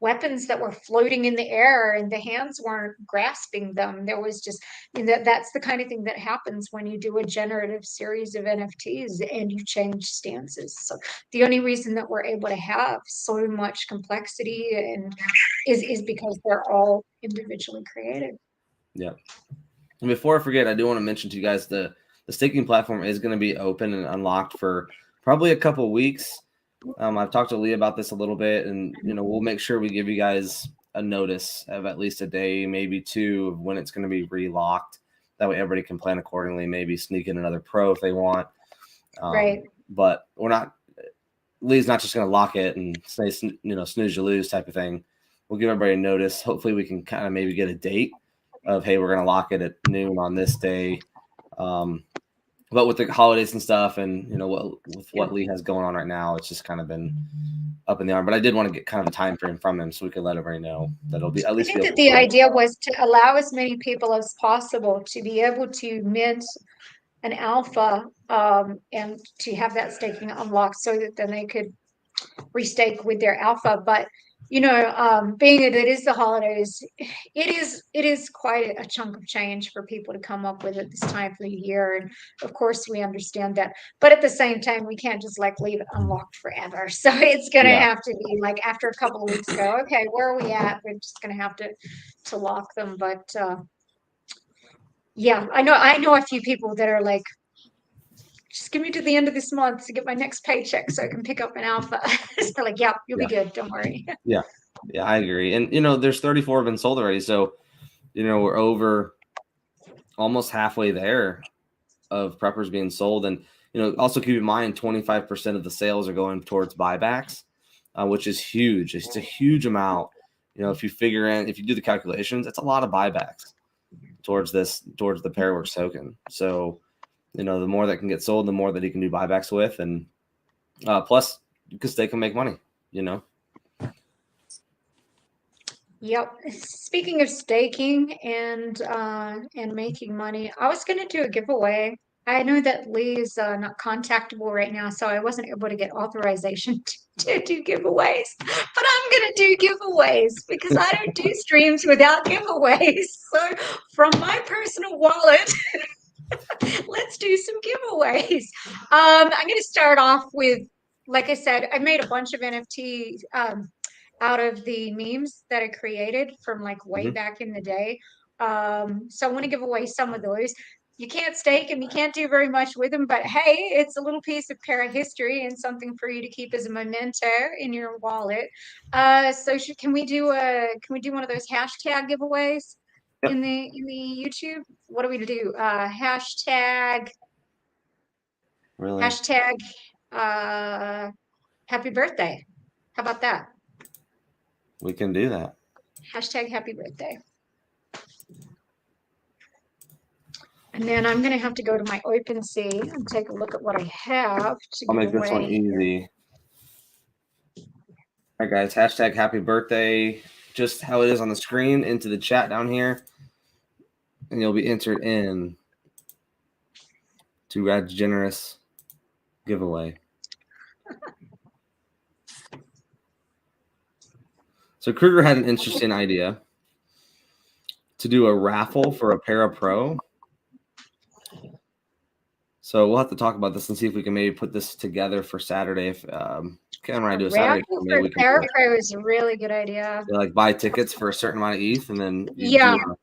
B: weapons that were floating in the air and the hands weren't grasping them. There was just, that's the kind of thing that happens when you do a generative series of NFTs and you change stances. So the only reason that we're able to have so much complexity and is because they're all individually created.
A: Yeah. And before I forget, I do want to mention to you guys the staking platform is going to be open and unlocked for probably a couple of weeks. I've talked to Lee about this a little bit, and we'll make sure we give you guys a notice of at least a day, maybe 2, of when it's going to be relocked. That way, everybody can plan accordingly. Maybe sneak in another pro if they want.
B: Right.
A: But we're not. Lee's not just going to lock it and say, snooze you lose type of thing. We'll give everybody a notice. Hopefully we can kind of maybe get a date of, hey, we're going to lock it at noon on this day. But with the holidays and stuff, and what Lee has going on right now, it's just kind of been up in the air. But I did want to get kind of a time frame from him so we could let everybody know that it'll be at least.
B: I think that the idea was to allow as many people as possible to be able to mint an alpha and to have that staking unlocked so that then they could restake with their alpha. But being that it is the holidays, it is quite a chunk of change for people to come up with at this time of the year. And of course we understand that, but at the same time we can't just leave it unlocked forever. So it's gonna have to be after a couple of weeks go, okay, where are we at? We're just gonna have to lock them. But yeah, I know a few people that are like, just give me to the end of this month to get my next paycheck so I can pick up an alpha. So like, yeah, you'll be good. Don't worry.
A: Yeah, I agree. And, there's 34 been sold already. So, we're over almost halfway there of preppers being sold. And, also keep in mind, 25% of the sales are going towards buybacks, which is huge. It's a huge amount. If you do the calculations, it's a lot of buybacks towards the Paraworks token. So, the more that can get sold, the more that he can do buybacks with. And plus, because they can make money,
B: Yep. Speaking of staking and making money, I was going to do a giveaway. I know that Lee is not contactable right now, so I wasn't able to get authorization to do giveaways. But I'm going to do giveaways because I don't do streams without giveaways. So from my personal wallet, let's do some giveaways. I'm going to start off with, like I said, I made a bunch of NFTs out of the memes that I created from way back in the day. So I want to give away some of those. You can't stake them, you can't do very much with them, but hey, it's a little piece of Para history and something for you to keep as a memento in your wallet. So can we do one of those hashtag giveaways in the YouTube? What do we do? Hashtag happy birthday. How about that?
A: We can do that.
B: Hashtag happy birthday. And then I'm going to have to go to my OpenSea and take a look at what I have.
A: I'll make this one easy. All right, guys. Hashtag happy birthday. Just how it is on the screen into the chat down here. And you'll be entered in to Rad's generous giveaway. So Kruger had an interesting idea to do a raffle for a Para Pro. So we'll have to talk about this and see if we can maybe put this together for Saturday. If Cameron and I do a Saturday,
B: maybe we can. Para Pro is a really good idea.
A: Buy tickets for a certain amount of ETH and then do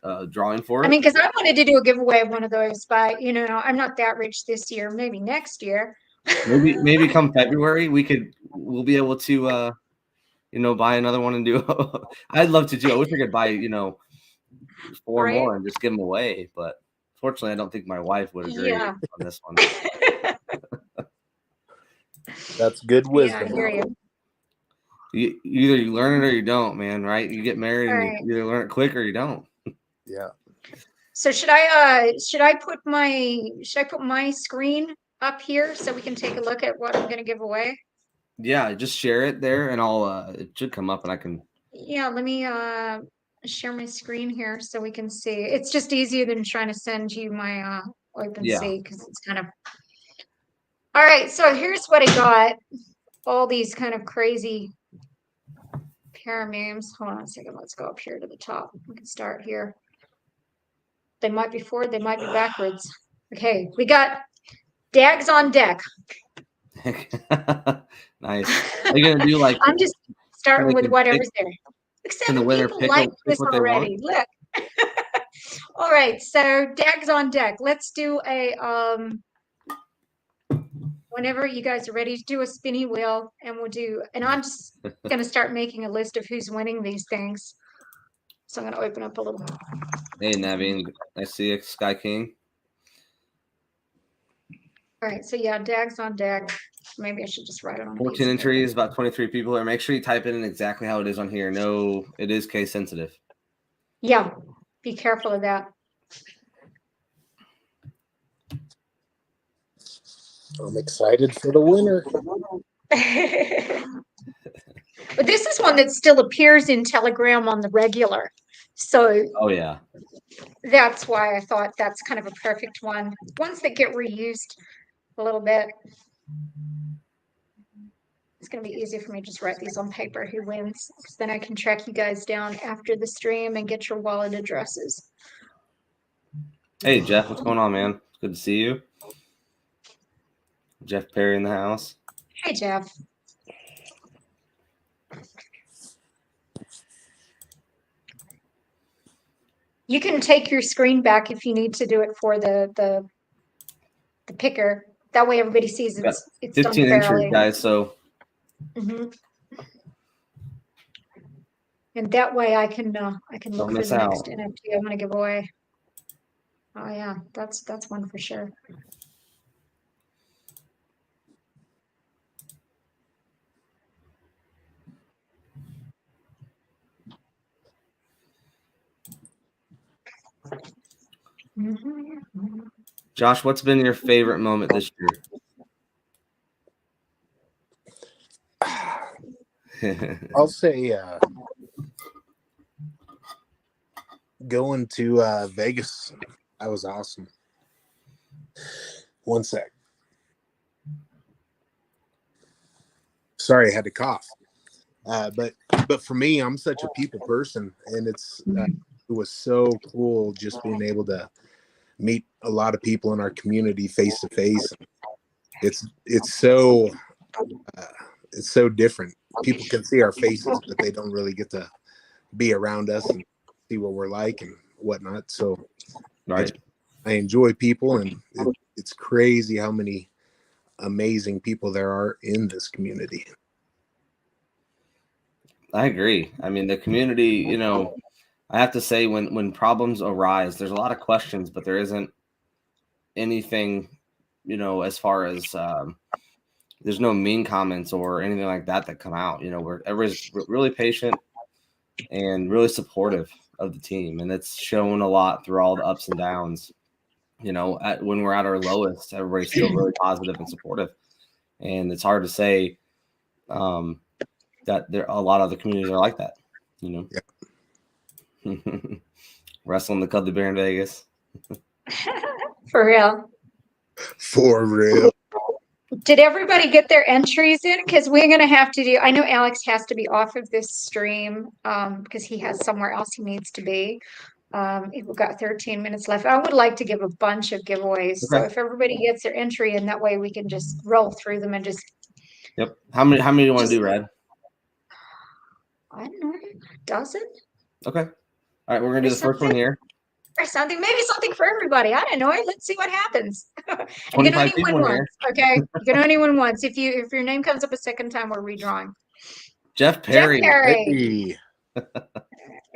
A: a drawing for it.
B: I mean, because I wanted to do a giveaway of one of those, but I'm not that rich this year. Maybe next year.
A: maybe come February we'll be able to buy another one and do. I'd love to do. I wish I could buy 4 more and just give them away, but fortunately, I don't think my wife would agree on this one.
C: That's good wisdom.
B: Yeah, I hear you.
C: You
A: either learn it or you don't, man. Right? You get married and you either learn it quick or you don't.
C: Yeah.
B: So should I put my screen up here so we can take a look at what I'm going to give away?
A: Yeah, just share it there, and I'll. It should come up, and I can.
B: Yeah, let me share my screen here so we can see. It's just easier than trying to send you my OpenSea because it's kind of. All right, so here's what I got. All these kind of crazy Para memes. Hold on a second. Let's go up here to the top. We can start here. They might be forward. They might be backwards. Okay, we got Dags on deck.
A: Nice. Are you gonna do
B: I'm just starting with whatever's there. Except
A: the winner
B: people like this already. Look. All right, so Dags on deck. Let's do a whenever you guys are ready to do a spinny wheel, and I'm just gonna start making a list of who's winning these things. So I'm gonna open up a little.
A: Hey Naveen, I see you, Sky King.
B: All right, so yeah, Dags on deck. Maybe I should just write it on a piece
A: 14
B: of
A: entries, about 23 people here. Make sure you type it in exactly how it is on here. No, it is case sensitive.
B: Yeah, be careful of that.
C: I'm excited for the winner.
B: But this is one that still appears in Telegram on the regular. So
A: Oh, yeah.
B: that's why I thought that's kind of a perfect one. Ones that get reused a little bit. It's going to be easy for me to just write these on paper who wins. Because then I can track you guys down after the stream and get your wallet addresses.
A: Hey, Jeff, what's going on, man? It's good to see you. Jeff Perry in the house.
B: Hey, Jeff. You can take your screen back if you need to do it for the picker. That way everybody sees it's done
A: 15
B: fairly.
A: entries, guys, so.
B: Mm-hmm. And that way I can look for the next NFT I'm going to give away. Oh yeah, that's one for sure.
A: Josh, what's been your favorite moment this year?
C: I'll say going to Vegas. That was awesome. One sec. Sorry, I had to cough. But for me, I'm such a people person, and it was so cool just being able to meet a lot of people in our community face to face. It's so different. People can see our faces, but they don't really get to be around us and see what we're like and whatnot. So
A: Right.
C: I enjoy people, and it's crazy how many amazing people there are in this community.
A: I agree. I mean, the community, I have to say when problems arise, there's a lot of questions, but there isn't anything, as far as there's no mean comments or anything like that come out, where everybody's really patient and really supportive of the team. And it's shown a lot through all the ups and downs. When we're at our lowest, everybody's still really positive and supportive. And it's hard to say that there a lot of the communities are like that,
C: Yeah.
A: Wrestling the Cuddly Bear in Vegas.
B: For real.
C: For real.
B: Did everybody get their entries in? Because we're going to have to do, I know Alex has to be off of this stream because he has somewhere else he needs to be. We've got 13 minutes left. I would like to give a bunch of giveaways.
A: Okay.
B: So if everybody gets their entry in, that way we can just roll through them and just.
A: Yep. How many do you want to do, Red?
B: I don't know, a dozen?
A: Okay. All right, we're going to do the first one here.
B: Or something, maybe something for everybody. I don't know. Let's see what happens. And you can only win once, okay? You can only win once. If your name comes up a second time, we're redrawing.
A: Jeff Perry.
C: Hey.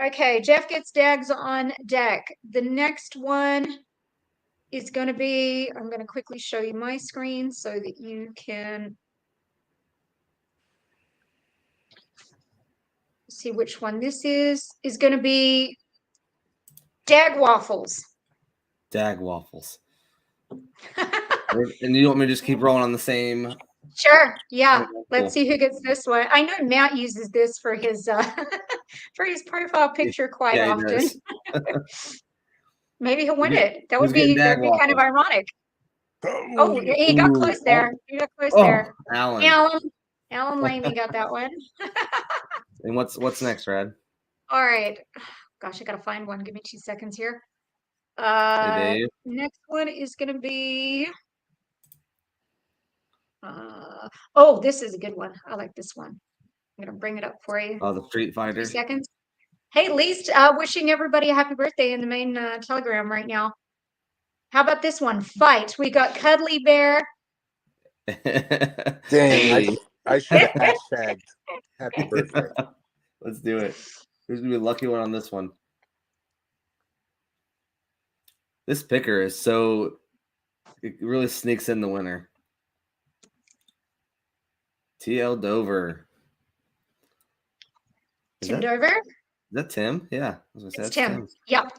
B: Okay, Jeff gets Dags on deck. The next one is going to be, I'm going to quickly show you my screen so that you can see which one this is going to be Dag Waffles.
A: Dag Waffles. And you want me to just keep rolling on the same?
B: Sure. Yeah.
A: Cool.
B: Let's see who gets this one. I know Matt uses this for his for his profile picture quite often. Maybe he'll win it. That'd be kind of ironic. Oh, he got close there. He got close there. Alan Lamey got that one.
A: And what's next, Rad?
B: All right. Gosh, I gotta find one. Give me 2 seconds here.
A: Hey, Dave.
B: Next one is gonna be oh, this is a good one. I like this one. I'm gonna bring it up for you.
A: Oh, the Street Fighter.
B: 2 seconds. Hey, Least, wishing everybody a happy birthday in the main Telegram right now. How about this one? Fight. We got Cuddly Bear.
C: Dang, I should have hashtagged happy birthday.
A: Let's do it. Who's gonna be the lucky one on this one? This picker is it really sneaks in the winner. TL Dover.
B: Tim Dover?
A: Is that Tim? Yeah. I was gonna say
B: It's
A: that's
B: Tim.
A: Tim.
B: Yep.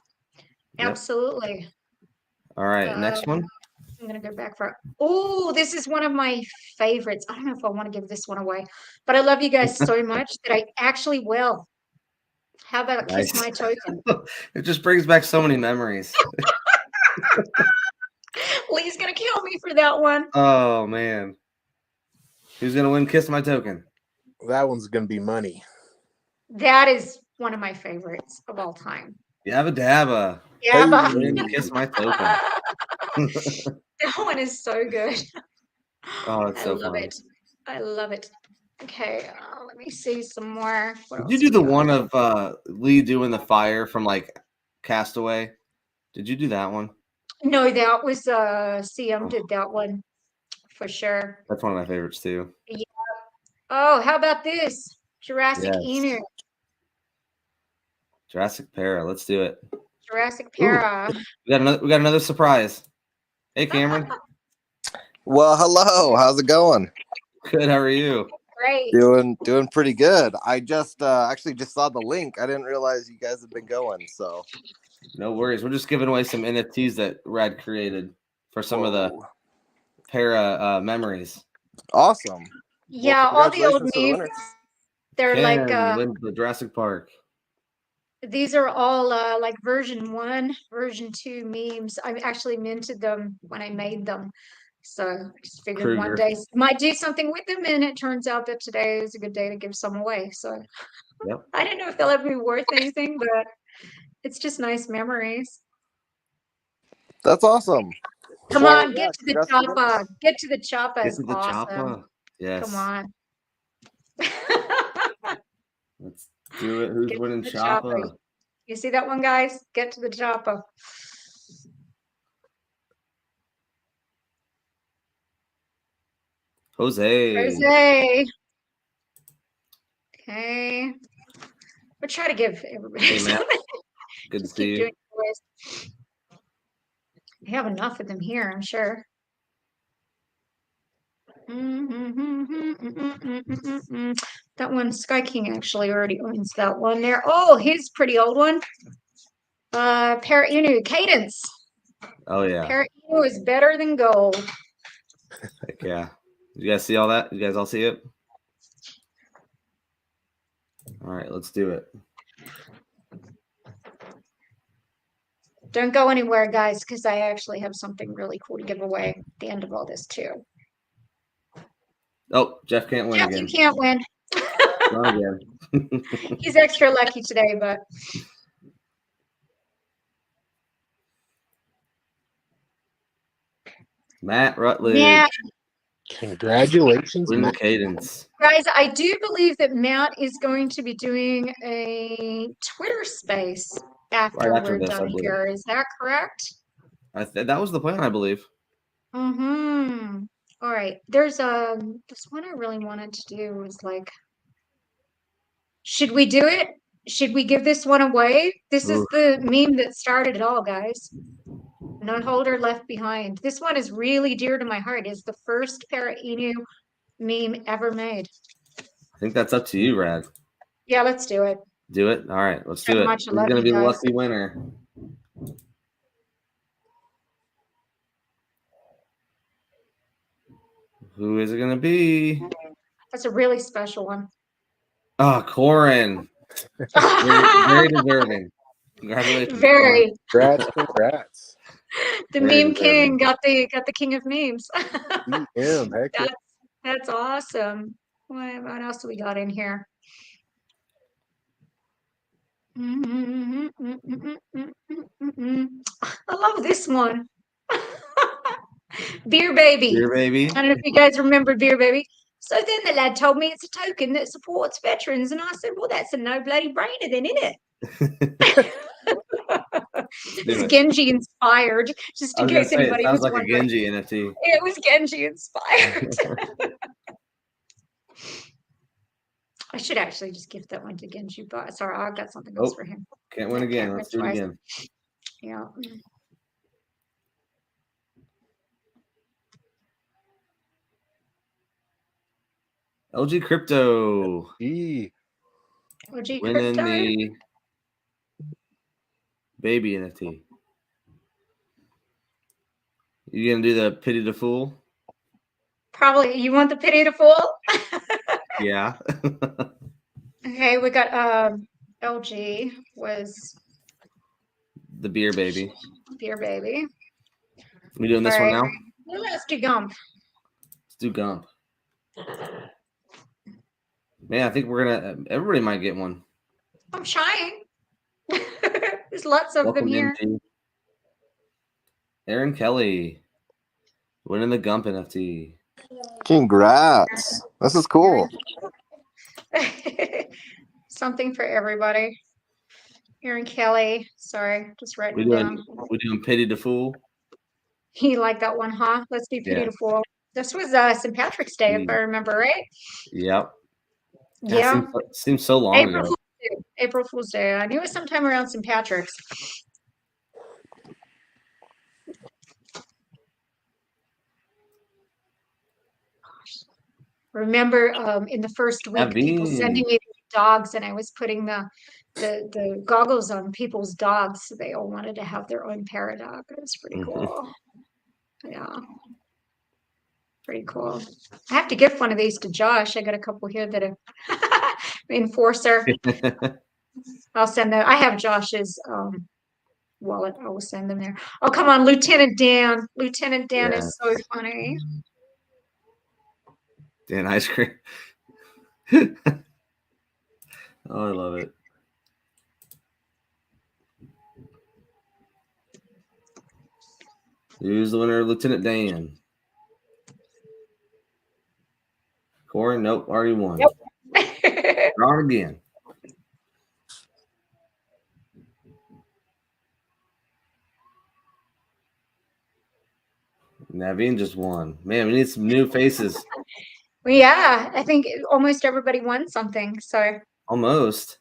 A: Yep.
B: Absolutely.
A: All right. Next one.
B: I'm going to go back for, oh, this is one of my favorites. I don't know if I want to give this one away, but I love you guys so much that I actually will. How about Kiss My Token?
A: It just brings back so many memories.
B: Lee's going to kill me for that one.
A: Oh, man. Who's going to win Kiss My Token?
C: That one's going to be money.
B: That is one of my favorites of all time.
A: Yabba Dabba.
B: Yabba.
A: Win Kiss My Token.
B: That one is so good.
A: Oh, it's so
B: love
A: fun.
B: it. I love it. Okay, let me see some more.
A: Did you do the one of Lee doing the fire from like Castaway? Did you do that one?
B: No, that was CM did that one for sure.
A: That's one of my favorites too.
B: Yeah. Oh, how about this? Jurassic Inu.
A: Jurassic Para. Let's do it.
B: Jurassic Para.
A: Ooh, we got another surprise. Hey, Cameron.
D: Well, hello. How's it going?
A: Good. How are you?
B: Great.
D: Doing pretty good. I just actually just saw the link. I didn't realize you guys have been going. So
A: no worries. We're just giving away some NFTs that Rad created for some of the Para memories.
D: Awesome.
B: Yeah, all the old memes. They're
A: Ken,
B: like
A: went to Jurassic Park.
B: These are all like version 1, version 2 memes. I actually minted them when I made them. So I just figured one day might do something with them, and it turns out that today is a good day to give some away. So
A: yep.
B: I don't know if they'll ever be worth anything, but it's just nice memories.
D: That's awesome.
B: Come on, get to the chopper. Get to the chopper.
A: Get to the
B: awesome.
A: chopper. Yes.
B: Come on.
A: Let's do it. Who's winning chopper?
B: You see that one, guys? Get to the chopper.
A: Jose.
B: Okay. We'll try to give everybody.
A: Hey, Matt. Good to see you.
B: I have enough of them here, I'm sure. That one, Sky King actually already owns that one there. Oh, his pretty old one. Para Inu, Cadence.
A: Oh, yeah.
B: Para Inu is better than gold.
A: Heck yeah. You guys see all that? You guys all see it? All right, let's do it.
B: Don't go anywhere, guys, because I actually have something really cool to give away at the end of all this, too.
A: Oh, Jeff can't win again.
B: You can't win.
A: Not again.
B: He's extra lucky today, but...
A: Matt Rutledge.
B: Matt.
C: Congratulations,
A: Matt. Cadence.
B: Guys, I do believe that Matt is going to be doing a Twitter space after we're done here. Is that correct?
A: That was the plan, I believe.
B: Mm-hmm. All right. There's this one I really wanted to do was like, should we do it? Should we give this one away? This is the meme that started it all, guys. No holder left behind. This one is really dear to my heart. It's the first Para Inu meme ever made.
A: I think that's up to you, Rad.
B: Yeah, let's do it.
A: Do it? All right, let's do it. Who's going to be the lucky winner? Who is it going to be?
B: That's a really special one.
A: Oh, Corin. Very deserving. Congratulations.
B: Very.
C: Congrats.
B: The meme king got the king of memes. That's awesome. What else do we got in here? I love this one. Beer Baby.
A: Beer Baby.
B: I don't know if you guys remember Beer Baby. So then the lad told me it's a token that supports veterans, and I said, well, that's a no bloody brainer then, isn't it? It's Genji inspired, just in case anybody was wondering.
A: It sounds like a Genji NFT.
B: It was Genji inspired. I should actually just gift that one to Genji, but sorry, I got something else for him.
A: Can't win again. Let's do it again.
B: Yeah.
A: LG Crypto
C: Gee,
B: OG
A: winning
B: Crypto.
A: the baby NFT. You gonna do the pity the fool?
B: Probably. You want the pity to fool?
A: Yeah.
B: Okay, we got LG was
A: The beer baby.
B: Beer Baby.
A: We doing this
B: All
A: one
B: right.
A: now?
B: Well, let's do Gump.
A: Let's do Gump. Man, I think we're gonna. Everybody might get one.
B: I'm shying. There's lots of them
A: Welcome
B: here.
A: into Aaron Kelly winning the Gump NFT.
D: Congrats. This is cool.
B: Something for everybody. Aaron Kelly. Sorry, just writing it down.
A: We doing pity the fool.
B: He liked that one, huh? Let's do Pity
A: Yeah.
B: to Fool. This was St. Patrick's Day, if I remember right.
A: Yep.
B: Yeah.
A: Seems so long
B: April
A: ago.
B: Fool's Day. April Fool's Day. I knew it was sometime around St. Patrick's. Remember in the first week, people sending me dogs, and I was putting the goggles on people's dogs, so they all wanted to have their own paradog. It was pretty cool. Yeah. Pretty cool. I have to gift one of these to Josh. I got a couple here that are Enforcer. I'll send them. I have Josh's wallet. I will send them there. Oh, come on, Lieutenant Dan. Lieutenant Dan is so funny.
A: Dan ice cream. Oh, I love it. Who's the winner, Lieutenant Dan? Corey, nope, already won.
B: Yep.
A: Draw it again. Naveen just won. Man, we need some new faces.
B: Well, yeah, I think almost everybody won something. So
A: Almost.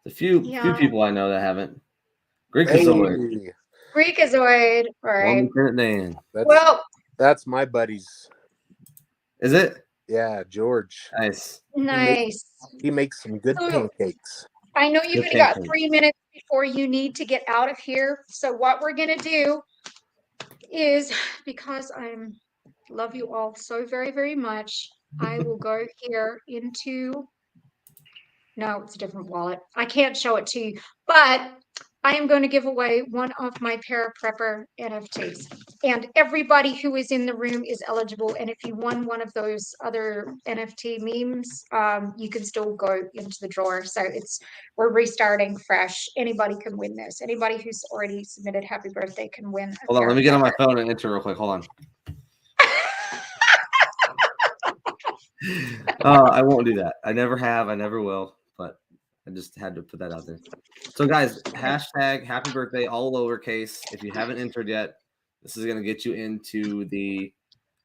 A: A few people I know that haven't. Greekazoid.
C: hey,
B: Freakazoid. All right.
A: Lieutenant Dan.
C: That's my buddy's.
A: Is it?
C: Yeah, George.
A: Nice.
B: Nice.
C: He makes some good pancakes.
B: I know you've
A: Good
B: only got
A: pancakes.
B: 3 minutes before you need to get out of here. So what we're gonna do is, because I love you all so very, very much, I will go here into, no, it's a different wallet. I can't show it to you, but I am going to give away one of my Para Prepper NFTs. And everybody who is in the room is eligible. And if you won one of those other NFT memes, you can still go into the drawer. So we're restarting fresh. Anybody can win this. Anybody who's already submitted happy birthday can win.
A: Hold on, let me get on my phone and enter real quick. Hold on. I won't do that. I never have. I never will. But I just had to put that out there. So, guys, hashtag happy birthday, all lowercase. If you haven't entered yet, this is going to get you into the.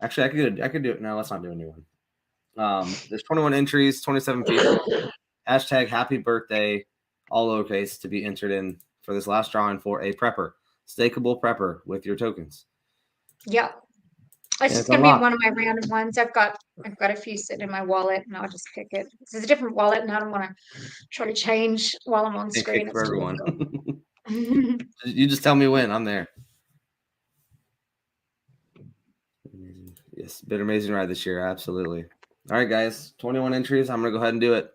A: Actually, I could do it. No, let's not do a new one. There's 21 entries, 27 people. Hashtag happy birthday, all lowercase, to be entered in for this last drawing for a prepper, stakeable prepper with your tokens.
B: Yeah. It's just gonna be one of my random ones. I've got a few sitting in my wallet, and I'll just pick it. This is a different wallet, and I don't want to try to change while I'm on screen.
A: For everyone. You just tell me when. I'm there. Yes, been an amazing ride this year. Absolutely. All right, guys. 21 entries. I'm gonna go ahead and do it.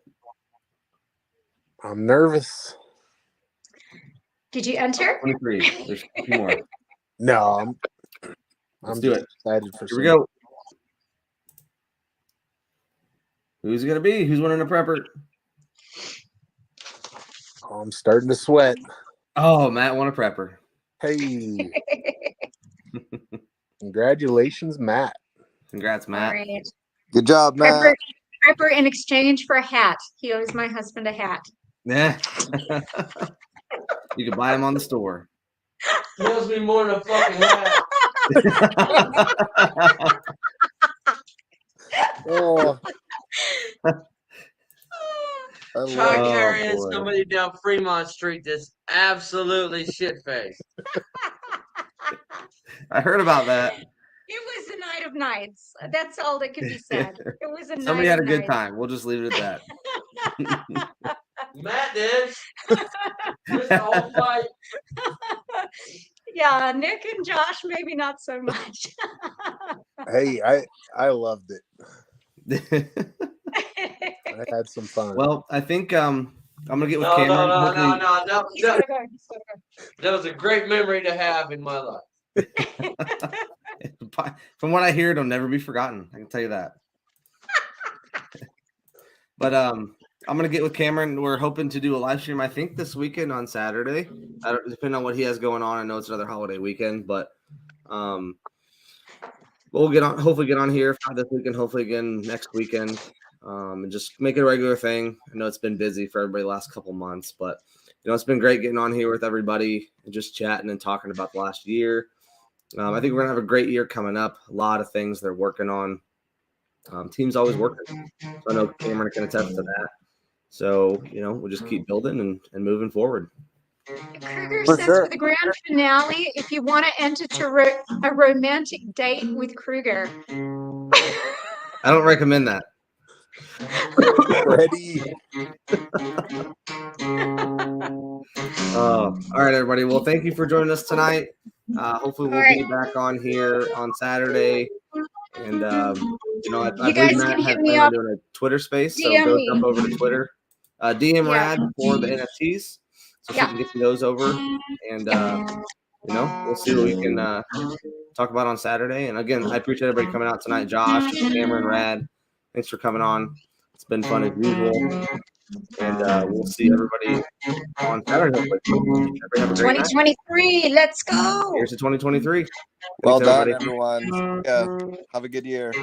C: I'm nervous.
B: Did you enter?
A: 23. There's 2 more.
C: No,
A: Let's
C: I'm
A: do
C: just
A: it.
C: excited for.
A: Here we go. Who's it gonna be? Who's winning a prepper?
C: Oh, I'm starting to sweat.
A: Oh, Matt won a prepper.
C: Hey, congratulations, Matt.
A: Congrats, Matt.
B: All right.
D: Good job, Matt.
B: Prepper in exchange for a hat. He owes my husband a hat.
A: Yeah. You can buy them on the store.
E: He owes me more than a fucking hat.
C: Oh,
E: Try
A: Oh,
E: carrying
A: boy.
E: somebody down Fremont Street that's absolutely shit faced.
A: I heard about that.
B: It was a night of nights. That's all that can be said. It was a night.
A: Somebody had a
B: of
A: good
B: nights.
A: time. We'll just leave it at that.
E: Matt did. Just the whole fight.
B: Yeah, Nick and Josh, maybe not so much.
C: Hey, I loved it. I had some fun.
A: Well, I think I'm gonna get with
E: No,
A: Cameron.
E: no.
B: He's gotta go. He's gotta go.
E: That was a great memory to have in my life.
A: From what I hear, it'll never be forgotten. I can tell you that. But I'm gonna get with Cameron. We're hoping to do a live stream, I think, this weekend on Saturday. Depending on what he has going on. I know it's another holiday weekend, but we'll hopefully get on here for this weekend, hopefully again next weekend. And just make it a regular thing. I know it's been busy for everybody the last couple months, but it's been great getting on here with everybody and just chatting and talking about the last year. I think we're gonna have a great year coming up. A lot of things they're working on. Team's always working. So I know Cameron can attest to that. So we'll just keep building and moving forward.
B: Kruger
D: For
B: says
D: sure.
B: for the grand finale, if you want to enter to a romantic date with Kruger.
A: I don't recommend that.
C: Ready?
A: All right, everybody. Well, thank you for joining us tonight. Hopefully we'll be back on here on Saturday. And I believe Matt had planned on doing a Twitter space, so go jump over to Twitter. DM Rad for the NFTs, so she can get those over. And we'll see what we can talk about on Saturday. And again, I appreciate everybody coming out tonight. Josh, Cameron, Rad, thanks for coming on. It's been fun as usual. And we'll see everybody on Saturday. Everybody have a great
B: 2023,
A: night.
B: let's go.
A: Here's to 2023.
D: Well
A: Thanks,
D: done,
A: everybody.
D: everyone. Yeah, have a good year.